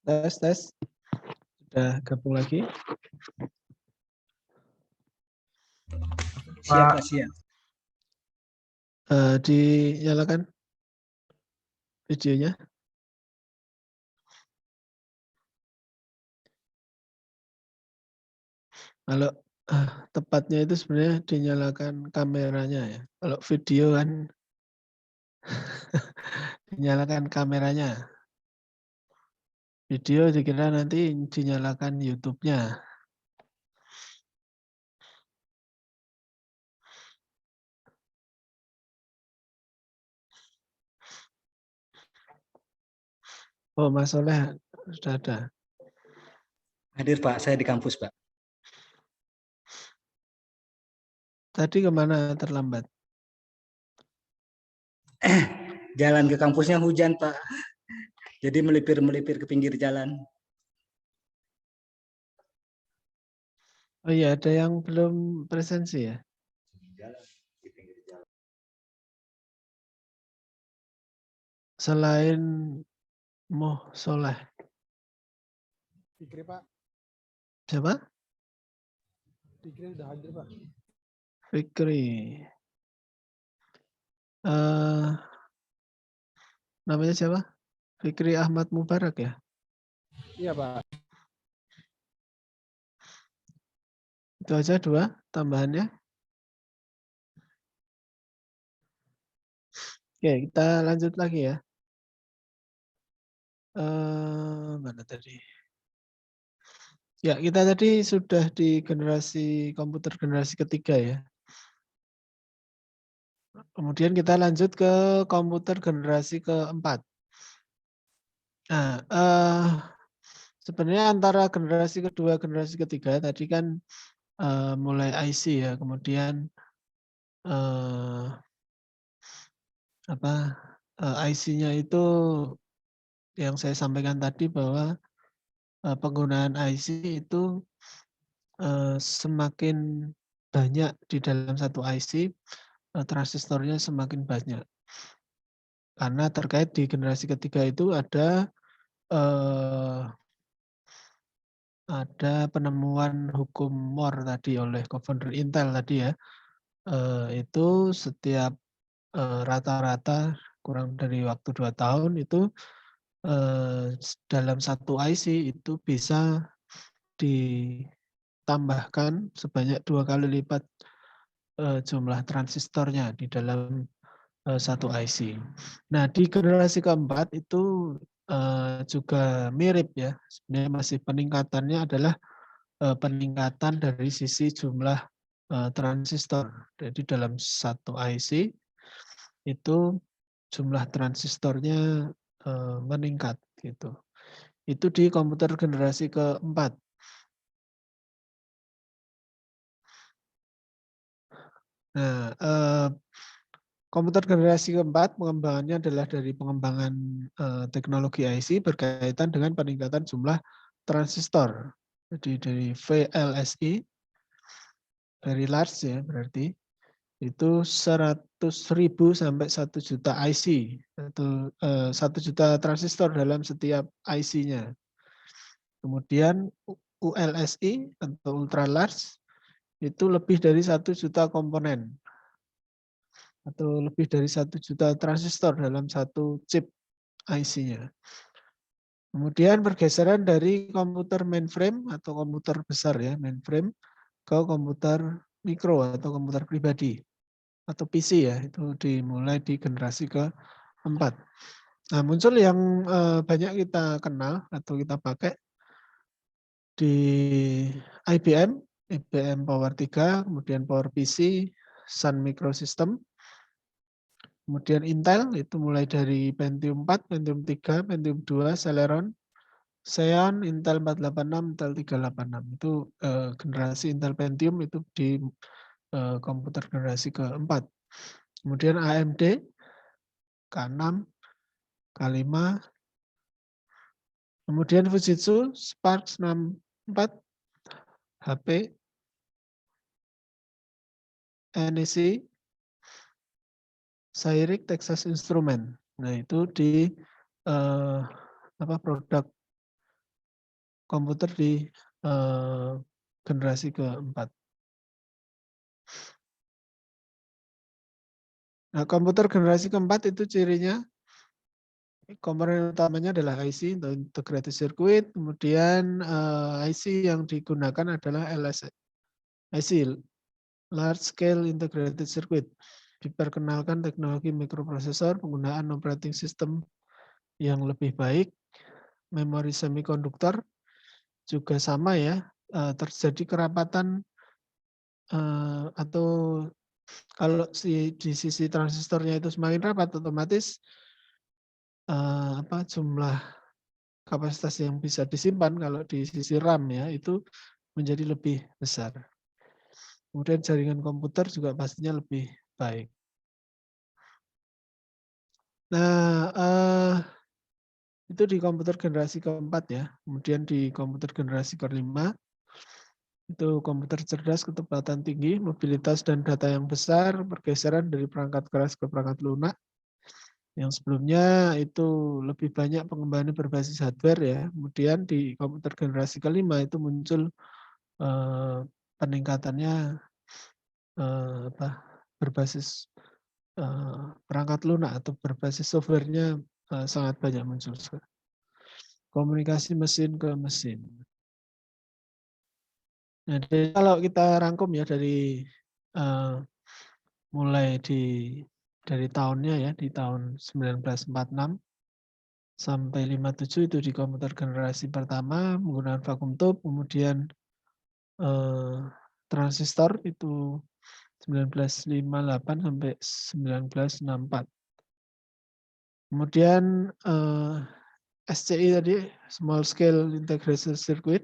Tes. Sudah gabung lagi. Siap, Pak, siap. Dinyalakan videonya. Kalau tepatnya itu sebenarnya dinyalakan kameranya ya. Kalau video kan dinyalakan kameranya. Video dikira nanti dinyalakan YouTube-nya. Oh, Mas Soleh sudah ada. Hadir, Pak. Saya di kampus, Pak. Tadi kemana terlambat? Jalan ke kampusnya hujan, Pak. Jadi melipir-melipir ke pinggir jalan. Oh iya, ada yang belum presensi ya? Selain Moh Soleh. Fikri, Pak. Siapa? Fikri udah hadir, Pak. Fikri. Namanya siapa? Fikri Ahmad Mubarak ya? Iya, Pak. Itu aja 2 tambahannya. Oke, kita lanjut lagi ya. Mana tadi? Ya, kita tadi sudah di generasi komputer generasi ketiga ya. Kemudian kita lanjut ke komputer generasi keempat. Nah, sebenarnya antara generasi kedua, generasi ketiga tadi kan mulai IC ya, kemudian IC-nya itu yang saya sampaikan tadi bahwa penggunaan IC itu semakin banyak di dalam satu IC, transistornya semakin banyak. Karena terkait di generasi ketiga itu ada penemuan hukum Moore tadi oleh co-founder Intel tadi ya. Itu setiap rata-rata kurang dari waktu 2 tahun itu dalam satu IC itu bisa ditambahkan sebanyak 2 kali lipat jumlah transistornya di dalam satu IC. Nah, di generasi keempat itu juga mirip ya. Sebenarnya masih peningkatannya adalah peningkatan dari sisi jumlah transistor. Jadi dalam satu IC itu jumlah transistornya meningkat gitu. Itu di komputer generasi keempat. Nah, komputer generasi keempat pengembangannya adalah dari pengembangan teknologi IC berkaitan dengan peningkatan jumlah transistor. Jadi dari VLSI, very large ya berarti, itu 100.000 sampai 1 juta IC, atau 1 juta transistor dalam setiap IC-nya. Kemudian ULSI atau ultra large itu lebih dari 1 juta komponen atau lebih dari 1 juta transistor dalam satu chip IC-nya. Kemudian pergeseran dari komputer mainframe atau komputer besar ya, mainframe ke komputer mikro atau komputer pribadi atau PC ya, itu dimulai di generasi keempat. Nah, muncul yang banyak kita kenal atau kita pakai di IBM Power 3, kemudian Power PC, Sun Microsystem, kemudian Intel itu mulai dari Pentium 4, Pentium 3, Pentium 2, Celeron, Xeon, Intel 486, Intel 386. Itu generasi Intel Pentium itu di komputer generasi keempat. Kemudian AMD K6, K5, kemudian Fujitsu Spark 64, HP, NEC, Cyrix, Texas Instrument. Nah, itu di produk komputer di generasi keempat. Nah, komputer generasi keempat itu cirinya komponen utamanya adalah IC, integrated circuit, kemudian IC yang digunakan adalah IC, large scale integrated circuit. Diperkenalkan teknologi mikroprosesor, penggunaan operating system yang lebih baik, memori semikonduktor juga sama ya, terjadi kerapatan atau kalau di sisi transistornya itu semakin rapat, otomatis jumlah kapasitas yang bisa disimpan kalau di sisi RAM ya itu menjadi lebih besar. Kemudian jaringan komputer juga pastinya lebih baik. Nah, itu di komputer generasi keempat ya. Kemudian di komputer generasi kelima itu komputer cerdas, ketepatan tinggi, mobilitas dan data yang besar, pergeseran dari perangkat keras ke perangkat lunak. Yang sebelumnya itu lebih banyak pengembangan berbasis hardware ya. Kemudian di komputer generasi kelima itu muncul peningkatannya berbasis perangkat lunak atau berbasis softwarenya sangat banyak muncul. Komunikasi mesin ke mesin. Nah, jadi kalau kita rangkum ya dari mulai dari tahunnya ya di tahun 1946 sampai 57 itu di komputer generasi pertama menggunakan vacuum tube, kemudian transistor itu 1958 sampai 1964. Kemudian SCI tadi, small scale integrated circuit,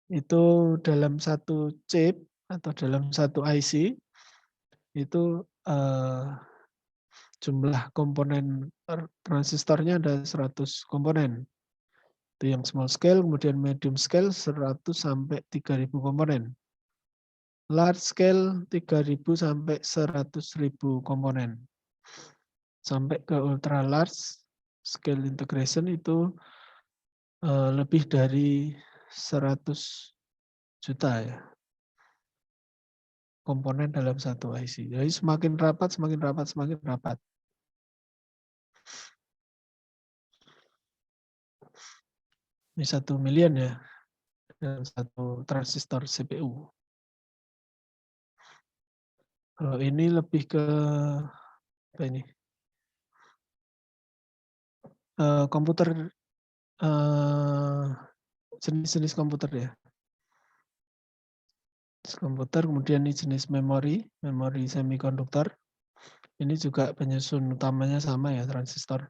itu dalam satu chip atau dalam satu IC itu jumlah komponen transistornya ada 100 komponen. Itu yang small scale, kemudian medium scale 100 sampai 3000 komponen. Large scale 3000 sampai 100.000 komponen. Sampai ke ultra large scale integration itu lebih dari 100 juta ya komponen dalam satu IC. Jadi semakin rapat, semakin rapat, semakin rapat. Ini 1 million ya dalam satu transistor CPU. Kalau ini lebih ke apa ini? Komputer jenis-jenis komputer ya. Komputer, kemudian ini jenis memori semikonduktor. Ini juga penyusun utamanya sama ya, transistor.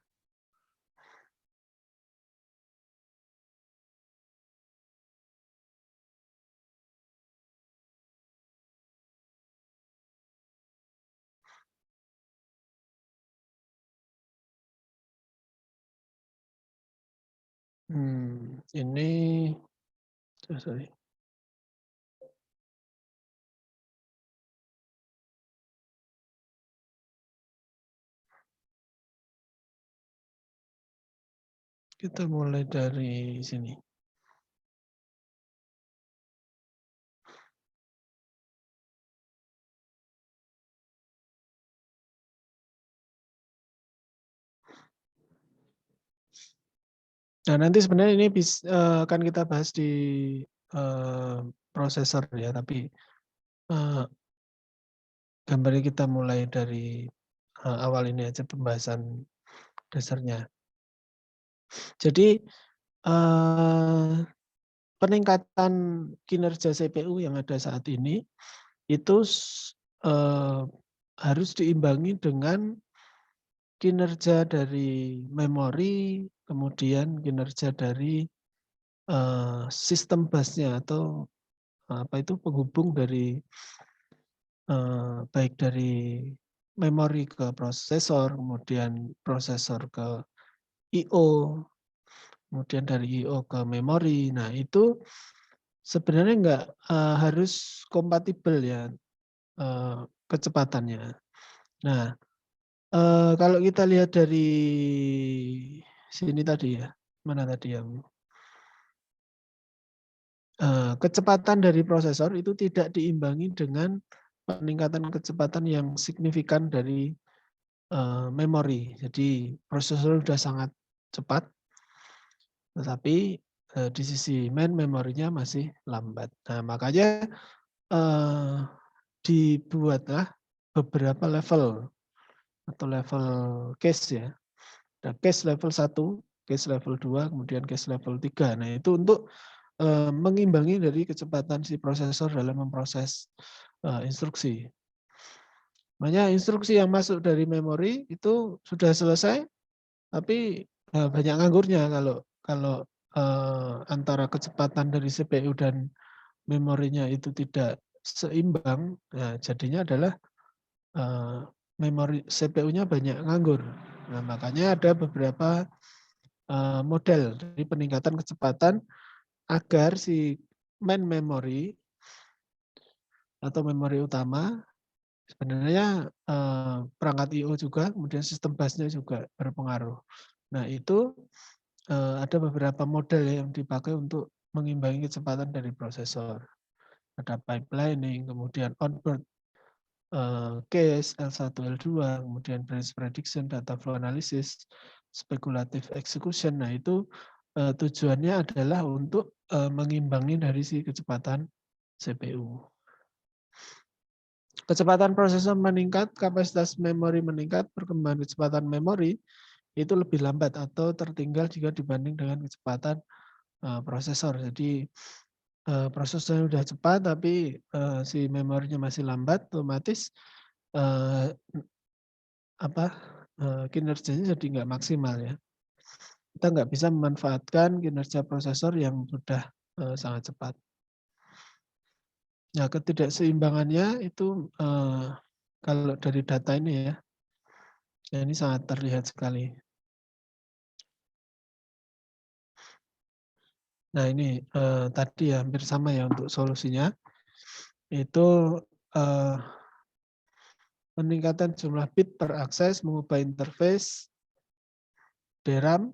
Ini sorry. Kita mulai dari sini. Nah, nanti sebenarnya ini akan kita bahas di prosesor ya, tapi gambarnya kita mulai dari awal ini aja pembahasan dasarnya. Jadi peningkatan kinerja CPU yang ada saat ini itu harus diimbangi dengan kinerja dari memori, kemudian kinerja dari sistem busnya atau penghubung dari baik dari memori ke prosesor, kemudian prosesor ke I/O, kemudian dari I/O ke memori. Nah, itu sebenarnya enggak harus kompatibel ya kecepatannya. Nah, kalau kita lihat dari sini tadi ya, mana tadi yang kecepatan dari prosesor itu tidak diimbangi dengan peningkatan kecepatan yang signifikan dari memori. Jadi prosesor sudah sangat cepat, tetapi di sisi main memorinya masih lambat. Nah, makanya dibuatlah beberapa level atau level case ya. Ada case level 1, case level 2, kemudian case level 3. Nah, itu untuk mengimbangi dari kecepatan si prosesor dalam memproses instruksi. Makanya instruksi yang masuk dari memori itu sudah selesai, tapi banyak nganggurnya kalau antara kecepatan dari CPU dan memorinya itu tidak seimbang, nah jadinya adalah memori CPU-nya banyak nganggur. Nah, makanya ada beberapa model dari peningkatan kecepatan agar si main memory atau memori utama sebenarnya perangkat I/O juga, kemudian sistem busnya juga berpengaruh. Nah, itu ada beberapa model yang dipakai untuk mengimbangi kecepatan dari prosesor. Ada pipelining, kemudian onboard case, L1, L2, kemudian branch prediction, data flow analysis, speculative execution. Nah, itu tujuannya adalah untuk mengimbangi dari si kecepatan CPU. Kecepatan prosesor meningkat, kapasitas memori meningkat, perkembangan kecepatan memori itu lebih lambat atau tertinggal jika dibanding dengan kecepatan prosesor. Jadi prosesornya sudah cepat tapi si memorinya masih lambat, otomatis kinerjanya jadi nggak maksimal ya. Kita nggak bisa memanfaatkan kinerja prosesor yang sudah sangat cepat. Nah, ketidakseimbangannya itu kalau dari data ini ya, ini sangat terlihat sekali. Nah, ini tadi ya hampir sama ya untuk solusinya. Itu peningkatan jumlah bit per akses, mengubah interface, DRAM,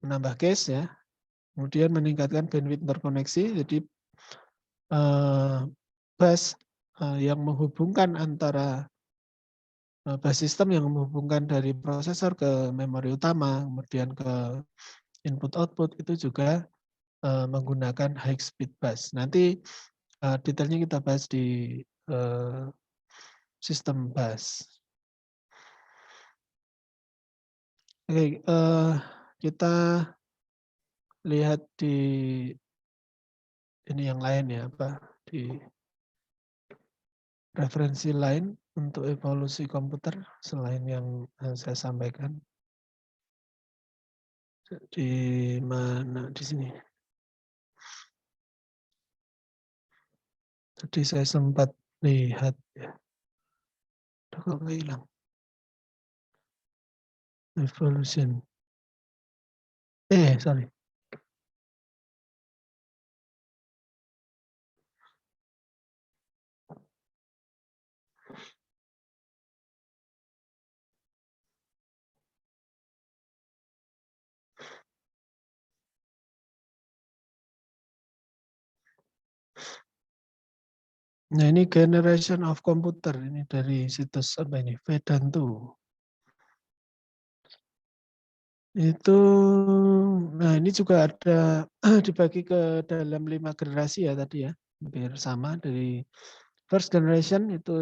menambah cache ya. Kemudian meningkatkan bandwidth interkoneksi, jadi bus yang menghubungkan antara bus sistem yang menghubungkan dari prosesor ke memori utama, kemudian ke input-output itu juga menggunakan high speed bus. Nanti detailnya kita bahas di sistem bus. Oke, kita lihat di ini yang lain ya, di referensi lain untuk evolusi komputer selain yang saya sampaikan. Di mana di sini? Tadi saya sempat lihat ya. Kok hilang? Evolution. Sorry. Nah, ini Generation of Computer, ini dari situs apa ini? Vedantu. Itu, nah ini juga ada dibagi ke dalam 5 generasi ya tadi ya, hampir sama. Dari first generation itu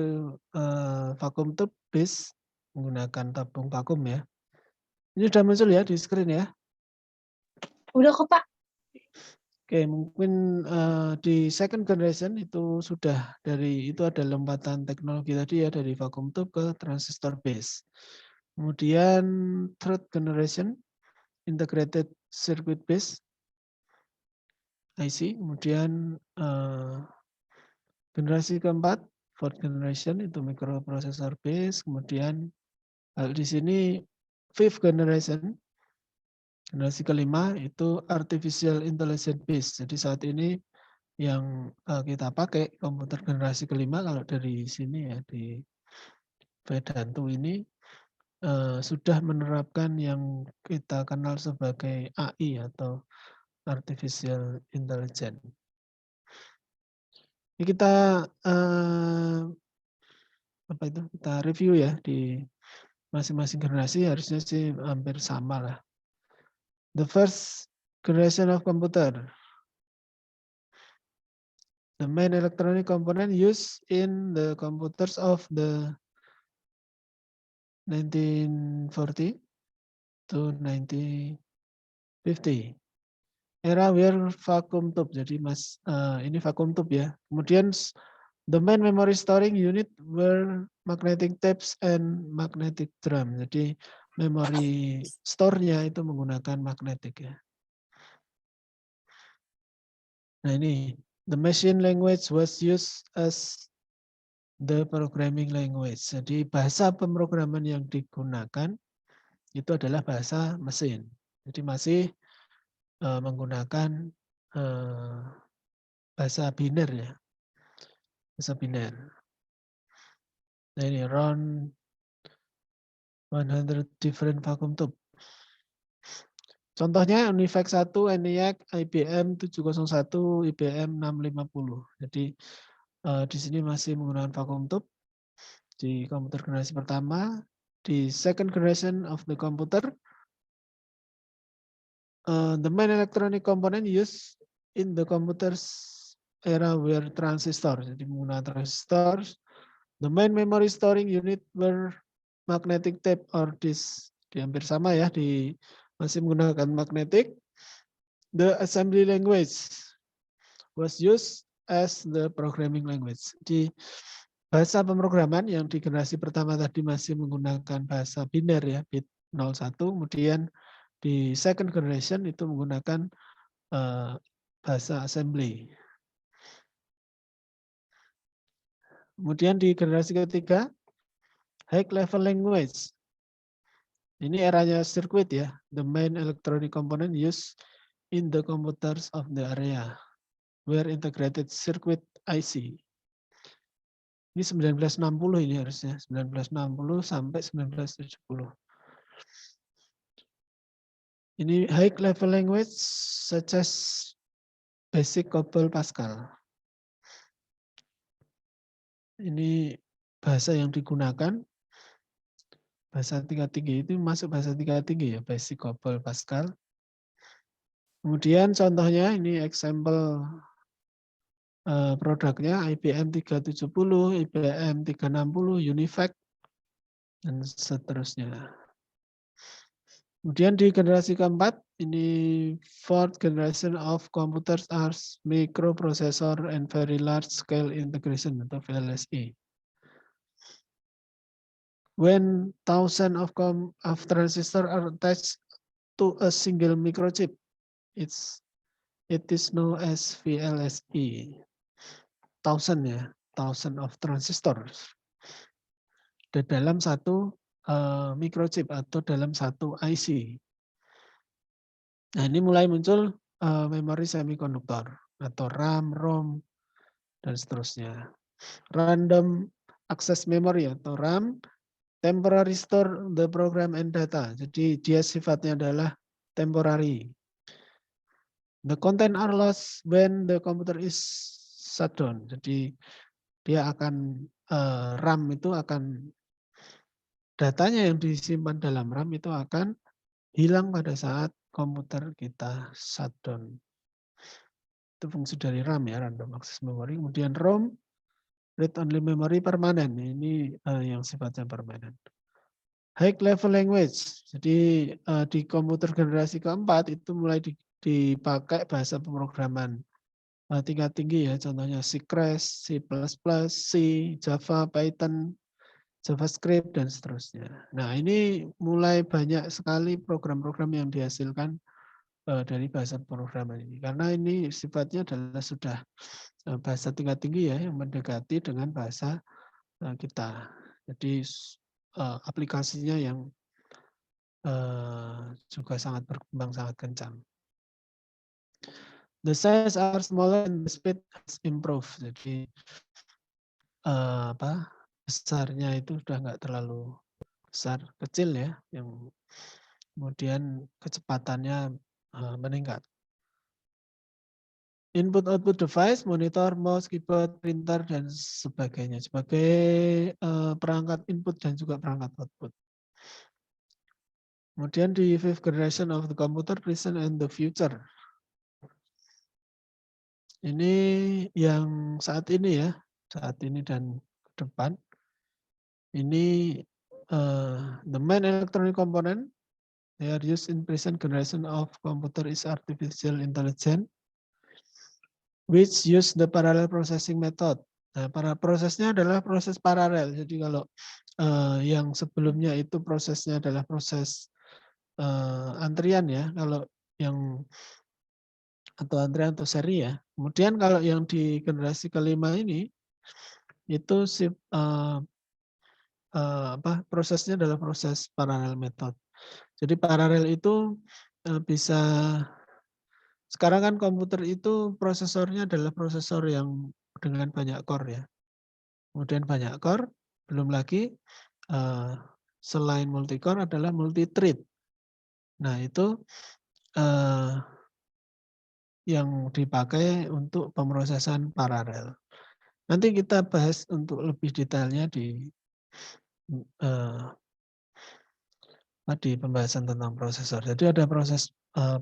vacuum tube base menggunakan tabung vakum ya. Ini sudah muncul ya di screen ya. Udah kok, Pak. Oke, mungkin di second generation itu sudah itu ada lompatan teknologi tadi ya, dari vacuum tube ke transistor base. Kemudian third generation integrated circuit base IC. Kemudian generasi keempat fourth generation itu microprocessor base. Kemudian di sini fifth generation. Generasi kelima itu artificial intelligence base. Jadi saat ini yang kita pakai komputer generasi kelima kalau dari sini ya di Vedantu ini sudah menerapkan yang kita kenal sebagai AI atau artificial intelligence. Ini kita apa itu? Kita review ya di masing-masing generasi harusnya sih hampir sama lah. The first generation of computer. The main electronic component used in the computers of the 1940 to 1950. Era where vacuum tube. Jadi ini vacuum tube ya. Kemudian the main memory storing unit were magnetic tapes and magnetic drum. Jadi memori store-nya itu menggunakan magnetik ya. Nah ini, the machine language was used as the programming language. Jadi bahasa pemrograman yang digunakan itu adalah bahasa mesin. Jadi masih menggunakan bahasa biner ya. Bahasa biner. Nah ini around 100 different vacuum tube. Contohnya Univac 1, ENIAC, IBM 701, IBM 650. Jadi di sini masih menggunakan vacuum tube di komputer generasi pertama. Di second generation of the computer, the main electronic component used in the computers era were transistor. Jadi menggunakan transistor. The main memory storing unit were magnetic tape or disk. Di hampir sama ya, masih menggunakan magnetic. The assembly language was used as the programming language. Di bahasa pemrograman yang di generasi pertama tadi masih menggunakan bahasa biner ya, bit 01. Kemudian di second generation itu menggunakan bahasa assembly. Kemudian di generasi ketiga, high level language. Ini eranya sirkuit ya. The main electronic component used in the computers of the area were integrated circuit IC. Ini 1960 ini harusnya. 1960 sampai 1970. Ini high level language such as Basic COBOL Pascal. Ini bahasa yang digunakan. Bahasa tingkat tinggi itu masuk bahasa tingkat tinggi ya, Basic COBOL Pascal. Kemudian contohnya ini example produknya IBM 370, IBM 360, Univac, dan seterusnya. Kemudian di generasi keempat, ini fourth generation of computers are microprocessor and very large scale integration atau VLSI. When thousands of transistors are attached to a single microchip, it is known as VLSI. Thousand of transistors. Dan dalam satu microchip atau dalam satu IC. Nah ini mulai muncul memori semikonduktor atau RAM, ROM, dan seterusnya. Random access memory atau RAM, temporary store the program and data. Jadi dia sifatnya adalah temporary. The content are lost when the computer is shut down. Jadi dia akan RAM itu akan datanya yang disimpan dalam RAM itu akan hilang pada saat komputer kita shutdown. Itu fungsi dari RAM ya, random access memory. Kemudian ROM, read only memory permanen. Ini yang sifatnya permanen. High level language. Jadi di komputer generasi keempat itu mulai dipakai bahasa pemrograman tingkat tinggi ya. Contohnya C Crash, C++, C, Java, Python, JavaScript, dan seterusnya. Nah ini mulai banyak sekali program-program yang dihasilkan dari bahasa pemrograman ini. Karena ini sifatnya adalah sudah bahasa tingkat tinggi ya, yang mendekati dengan bahasa kita. Jadi aplikasinya yang juga sangat berkembang, sangat kencang. The size are smaller and the speed has improved. Jadi besarnya itu sudah nggak terlalu besar, kecil ya, yang kemudian kecepatannya meningkat. input-output device, monitor, mouse, keyboard, printer, dan sebagainya. Sebagai perangkat input dan juga perangkat output. Kemudian di fifth generation of the computer, present and the future. Ini yang saat ini ya, saat ini dan ke depan. Ini the main electronic component they are used in present generation of computer is artificial intelligence, which use the parallel processing method. Nah, para prosesnya adalah proses paralel. Jadi kalau yang sebelumnya itu prosesnya adalah proses antrian ya, kalau yang atau antrian atau seri ya. Kemudian kalau yang di generasi kelima ini itu prosesnya adalah proses paralel method. Jadi paralel itu bisa sekarang kan komputer itu prosesornya adalah prosesor yang dengan banyak core ya. Kemudian banyak core, belum lagi selain multi-core adalah multi-thread. Nah itu yang dipakai untuk pemrosesan paralel. Nanti kita bahas untuk lebih detailnya di pembahasan tentang prosesor. Jadi ada proses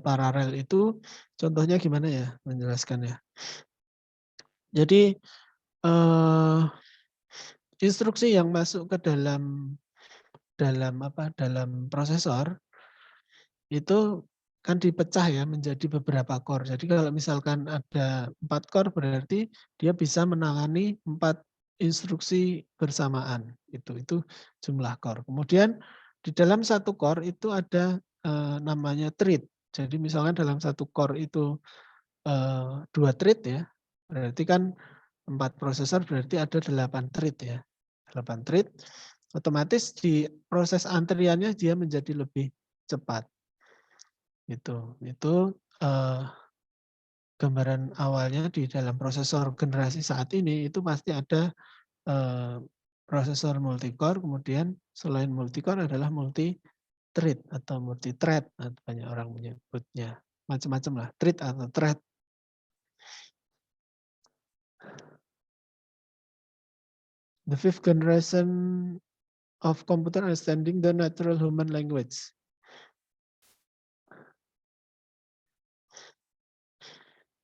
paralel itu contohnya gimana ya menjelaskannya. Jadi instruksi yang masuk ke dalam prosesor itu kan dipecah ya menjadi beberapa core. Jadi kalau misalkan ada 4 core berarti dia bisa menangani 4 instruksi bersamaan. Itu jumlah core. Kemudian di dalam satu core itu ada namanya thread. Jadi misalkan dalam satu core itu 2 thread ya. Berarti kan 4 prosesor berarti ada 8 thread ya. 8 thread. Otomatis di proses antriannya dia menjadi lebih cepat. Itu gambaran awalnya di dalam prosesor generasi saat ini itu pasti ada prosesor multi-core, kemudian selain multi-core adalah multi-thread atau multi-thread, banyak orang menyebutnya macam-macam lah, thread atau thread. The fifth generation of computer understanding the natural human language.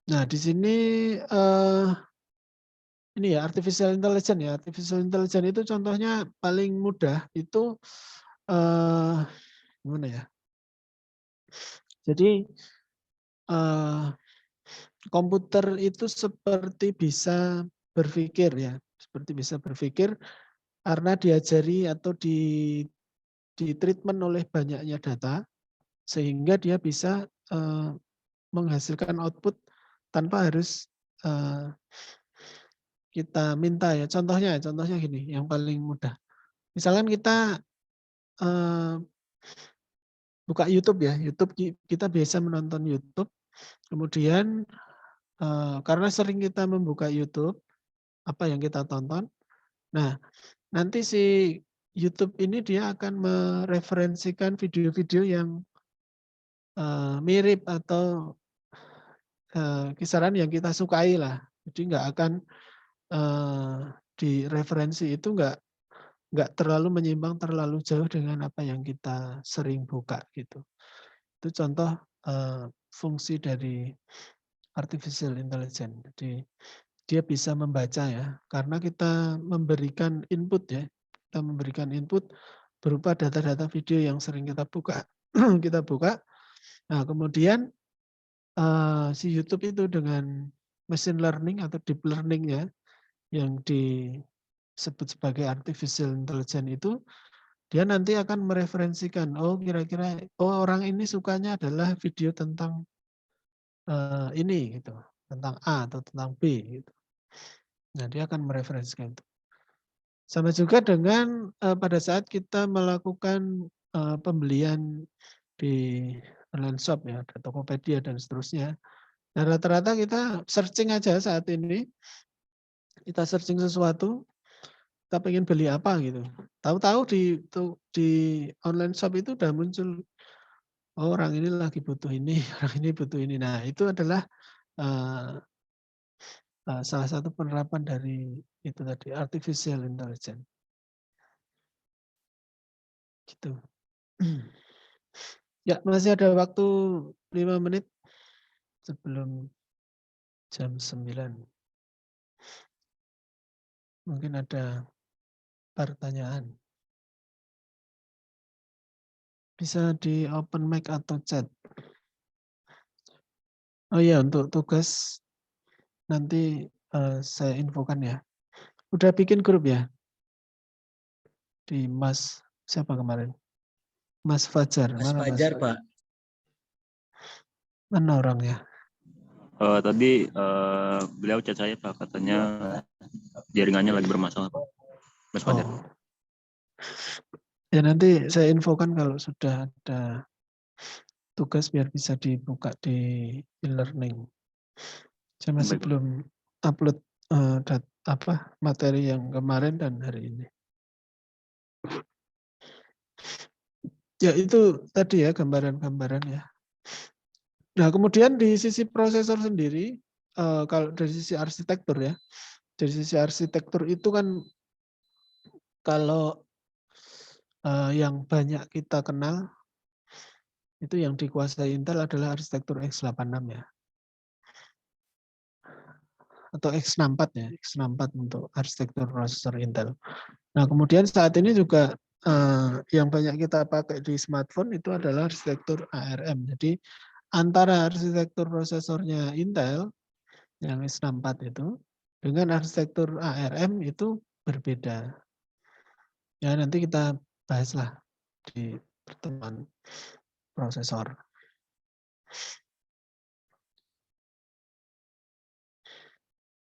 Nah, di sini ini ya artificial intelligence ya. Artificial intelligence itu contohnya paling mudah itu gimana ya? Jadi komputer itu seperti bisa berpikir ya, seperti bisa berpikir karena diajari atau di treatment oleh banyaknya data sehingga dia bisa menghasilkan output tanpa harus kita minta ya. Contohnya gini, yang paling mudah. Misalkan kita buka YouTube ya, YouTube kita biasa menonton YouTube, kemudian karena sering kita membuka YouTube, apa yang kita tonton, nah nanti si YouTube ini dia akan mereferensikan video-video yang mirip atau kisaran yang kita sukai lah. Jadi nggak akan di referensi itu nggak terlalu menyimpang terlalu jauh dengan apa yang kita sering buka gitu. Itu contoh fungsi dari artificial intelligence. Jadi dia bisa membaca ya, karena kita memberikan input ya, kita memberikan input berupa data-data video yang sering kita buka, kita buka. Nah kemudian si YouTube itu dengan machine learning atau deep learning-nya yang disebut sebagai artificial intelligence itu, dia nanti akan mereferensikan, oh kira-kira orang ini sukanya adalah video tentang ini gitu, tentang A atau tentang B gitu. Nah, dia akan mereferensikan itu. Sama juga dengan pada saat kita melakukan pembelian di online shop ya, ada Tokopedia dan seterusnya. Nah, rata-rata kita searching aja saat ini, kita searching sesuatu, kita pengen beli apa gitu. Tahu-tahu di online shop itu udah muncul, oh, orang ini lagi butuh ini, orang ini butuh ini. Nah, itu adalah salah satu penerapan dari itu tadi, artificial intelligence. Gitu. Ya, masih ada waktu 5 menit sebelum jam 9. Mungkin ada pertanyaan. Bisa di open mic atau chat. Oh iya, untuk tugas nanti saya infokan ya. Udah bikin grup ya? Di Mas, siapa kemarin? Mas Fajar. Mas Mana Mas Fajar, Fajar? Pak. Mana orangnya? Tadi beliau chat saya Pak, katanya jaringannya lagi bermasalah Pak. Mas Fajar. Oh. Ya nanti saya infokan kalau sudah ada tugas biar bisa dibuka di e-learning. Saya masih Baik, Pak. belum upload materi yang kemarin dan hari ini. Ya itu tadi ya gambaran-gambaran ya. Nah kemudian di sisi prosesor sendiri, kalau dari sisi arsitektur ya, dari sisi arsitektur itu kan kalau yang banyak kita kenal itu yang dikuasai Intel adalah arsitektur x86 ya. Atau x64 ya, x64 untuk arsitektur prosesor Intel. Nah kemudian saat ini juga yang banyak kita pakai di smartphone itu adalah arsitektur ARM. Jadi antara arsitektur prosesornya Intel yang x64 itu dengan arsitektur ARM itu berbeda. Ya nanti kita bahaslah di pertemuan prosesor.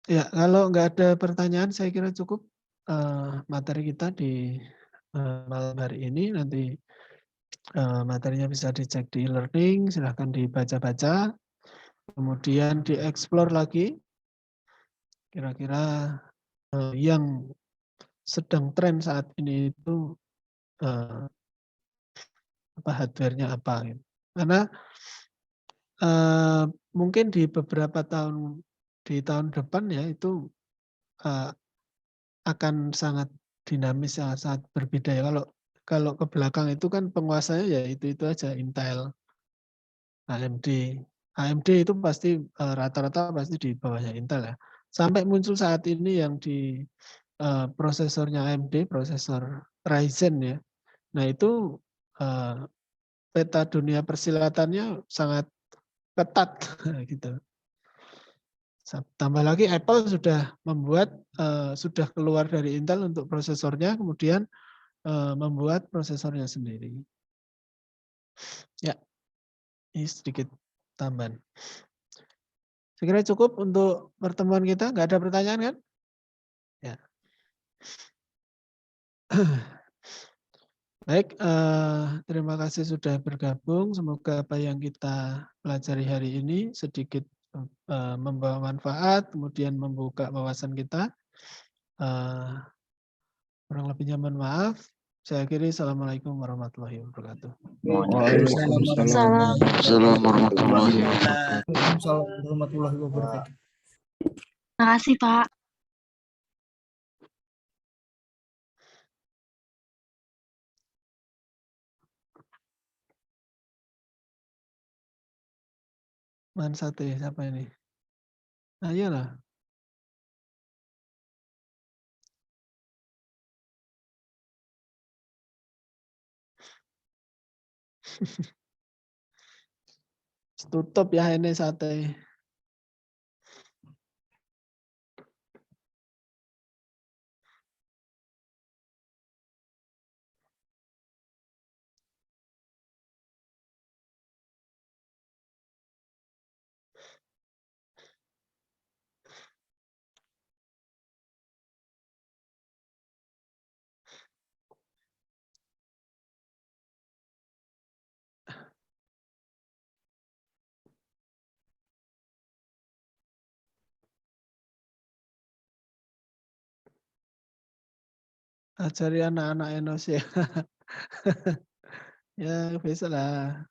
Ya, kalau nggak ada pertanyaan, saya kira cukup materi kita di malam hari ini. Nanti materinya bisa dicek di e-learning, silahkan dibaca-baca, kemudian dieksplor lagi. Kira-kira yang sedang tren saat ini itu hardware-nya apa. Gitu. Karena mungkin di beberapa tahun depan ya itu akan sangat dinamis, sangat berbeda ya. Kalau ke belakang itu kan penguasanya ya itu aja Intel, AMD. AMD itu pasti rata-rata pasti di bawahnya Intel ya. Sampai muncul saat ini yang di prosesornya AMD, prosesor Ryzen ya. Nah itu peta dunia persilatannya sangat ketat gitu. Tambah lagi Apple sudah membuat sudah keluar dari Intel untuk prosesornya, kemudian membuat prosesornya sendiri. Ya, ini sedikit tambahan. Saya kira cukup untuk pertemuan kita. Nggak ada pertanyaan kan? Ya. Baik, terima kasih sudah bergabung. Semoga apa yang kita pelajari hari ini sedikit membawa manfaat, kemudian membuka wawasan kita. Kurang lebihnya mohon maaf. Saya akhiri. Assalamualaikum warahmatullahi wabarakatuh. Salam. Assalamualaikum warahmatullahi wabarakatuh. Waalaikumsalam warahmatullahi wabarakatuh. Terima kasih, Pak. Man sate, siapa ini? Nah, iyalah. Tutup ya ini sate. Ajari anak-anak Indonesia. Ya, bisa lah.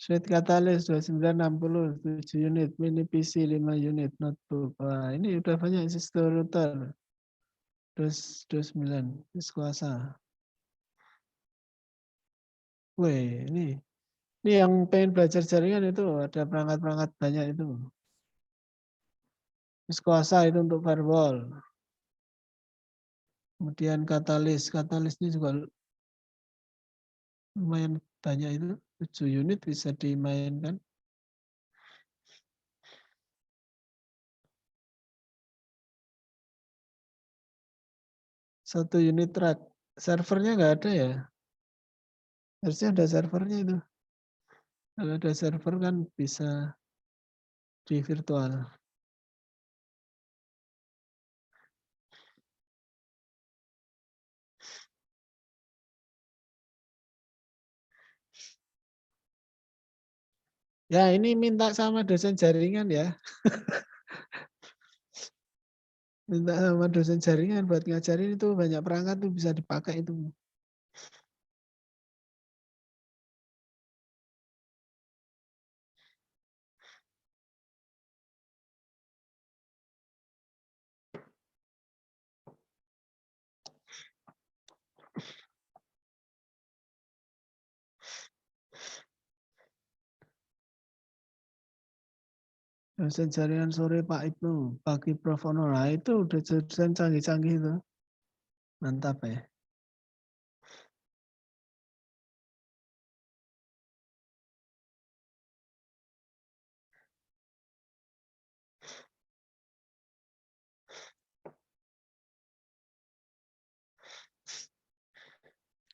Switch katalis 2960, 7 unit, mini PC 5 unit, notebook. Wah, ini udah banyak sistem router. 29, kuasa. Wih, ini yang pengen belajar jaringan itu ada perangkat-perangkat banyak itu. Kuasa itu untuk firewall. Kemudian katalis ini juga lumayan banyak itu. 7 unit bisa dimainkan. Satu unit rack. Servernya nggak ada ya? Harusnya ada servernya itu. Kalau ada server kan bisa di virtual. Ya ini minta sama dosen jaringan ya. Minta sama dosen jaringan buat ngajarin itu banyak perangkat tuh bisa dipakai itu. Dosen jaringan sore Pak Ibnu, pagi Prof. Ono. Nah itu udah dosen canggih-canggih itu. Mantap ya.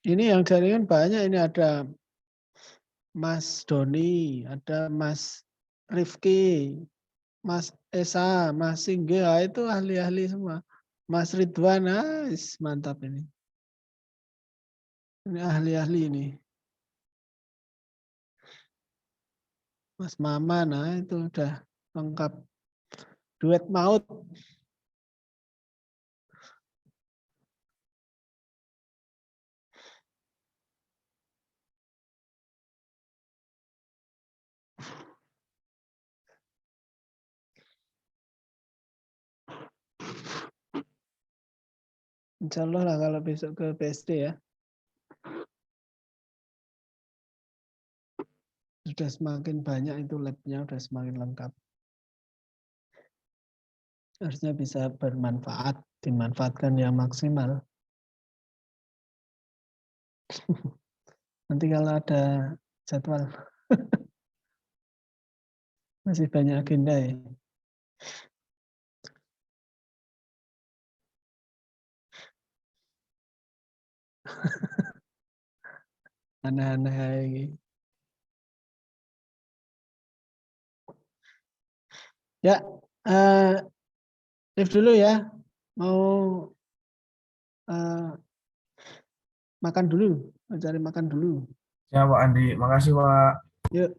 Ini yang jaringan banyak, ini ada Mas Doni, ada Mas Rifki, Mas Esa, Mas Singge, itu ahli-ahli semua. Mas Ridwan, mantap ini. Ini ahli-ahli ini. Mas Mama, nah itu udah lengkap. Duet maut. Insya Allah lah kalau besok ke PSD ya. Sudah semakin banyak itu labnya, sudah semakin lengkap. Harusnya bisa bermanfaat, dimanfaatkan yang maksimal. Nanti kalau ada jadwal, masih banyak agenda ya. Aneh-aneh lagi. Ya, live dulu ya. Mau makan dulu, mau cari makan dulu. Ya Pak Andi, makasih Pak. Yuk.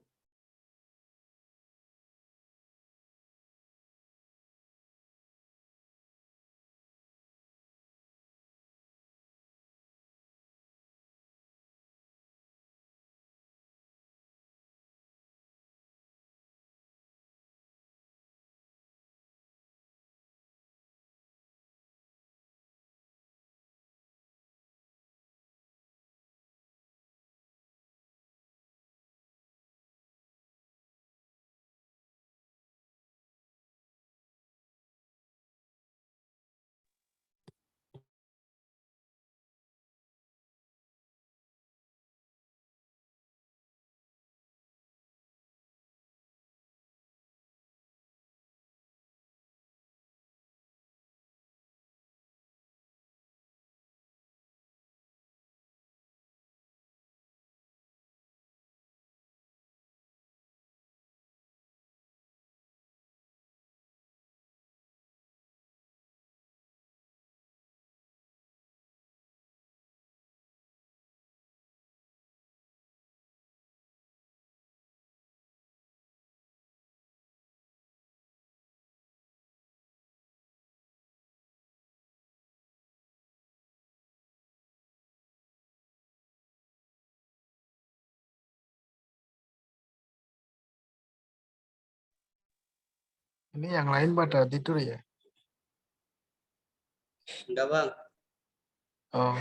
Ini yang lain pada tidur ya? Enggak, Bang. Oh,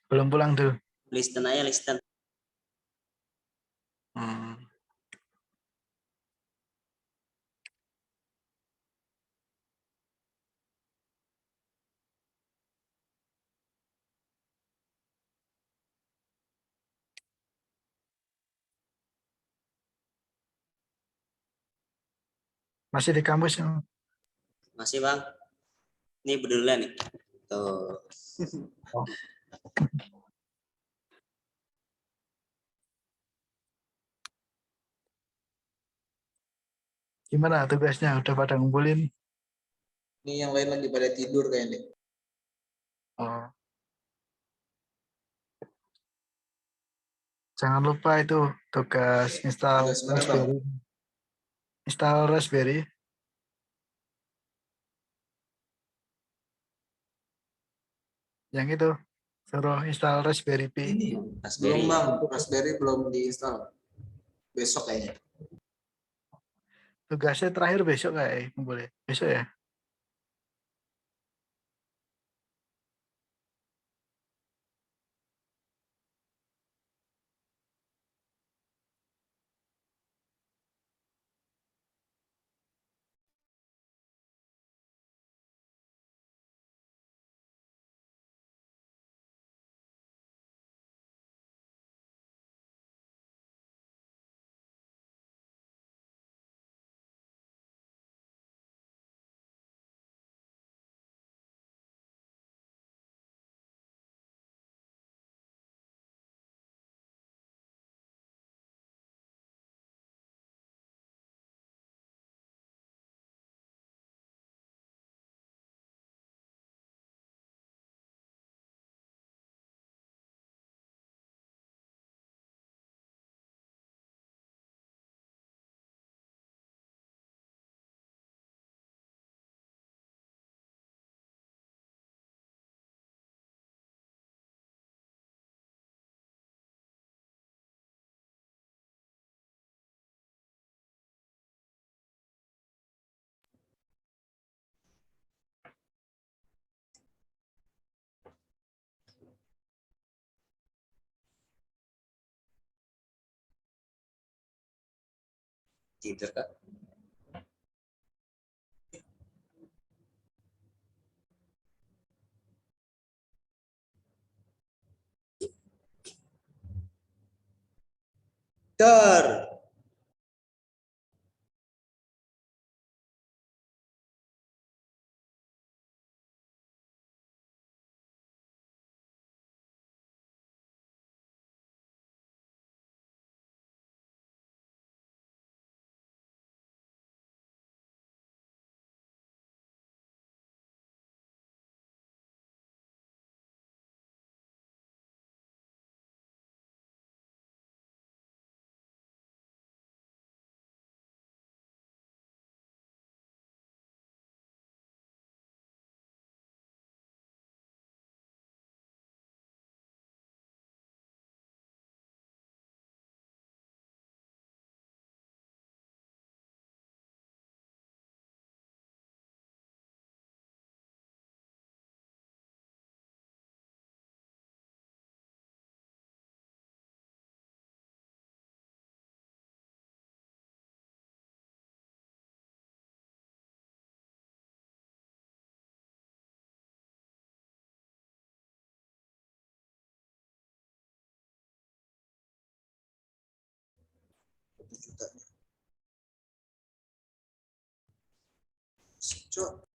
belum pulang tuh. Listen aja, listen. Hmm. Masih di kampus ya? Masih, Bang. Ini bedulan nih. Tuh. Oh. Gimana tugasnya? Udah pada ngumpulin? Ini yang lain lagi pada tidur kayaknya. Oh. Jangan lupa itu tugas install Tugas mana, Bang? Raspberry. Install Raspberry. Yang itu suruh install Raspberry Pi. Ini belum, Bang. Raspberry belum diinstal. Besok kayaknya. Tugasnya terakhir besok kayak boleh. Besok ya? Tidur, Kak. Tidur. Cuk.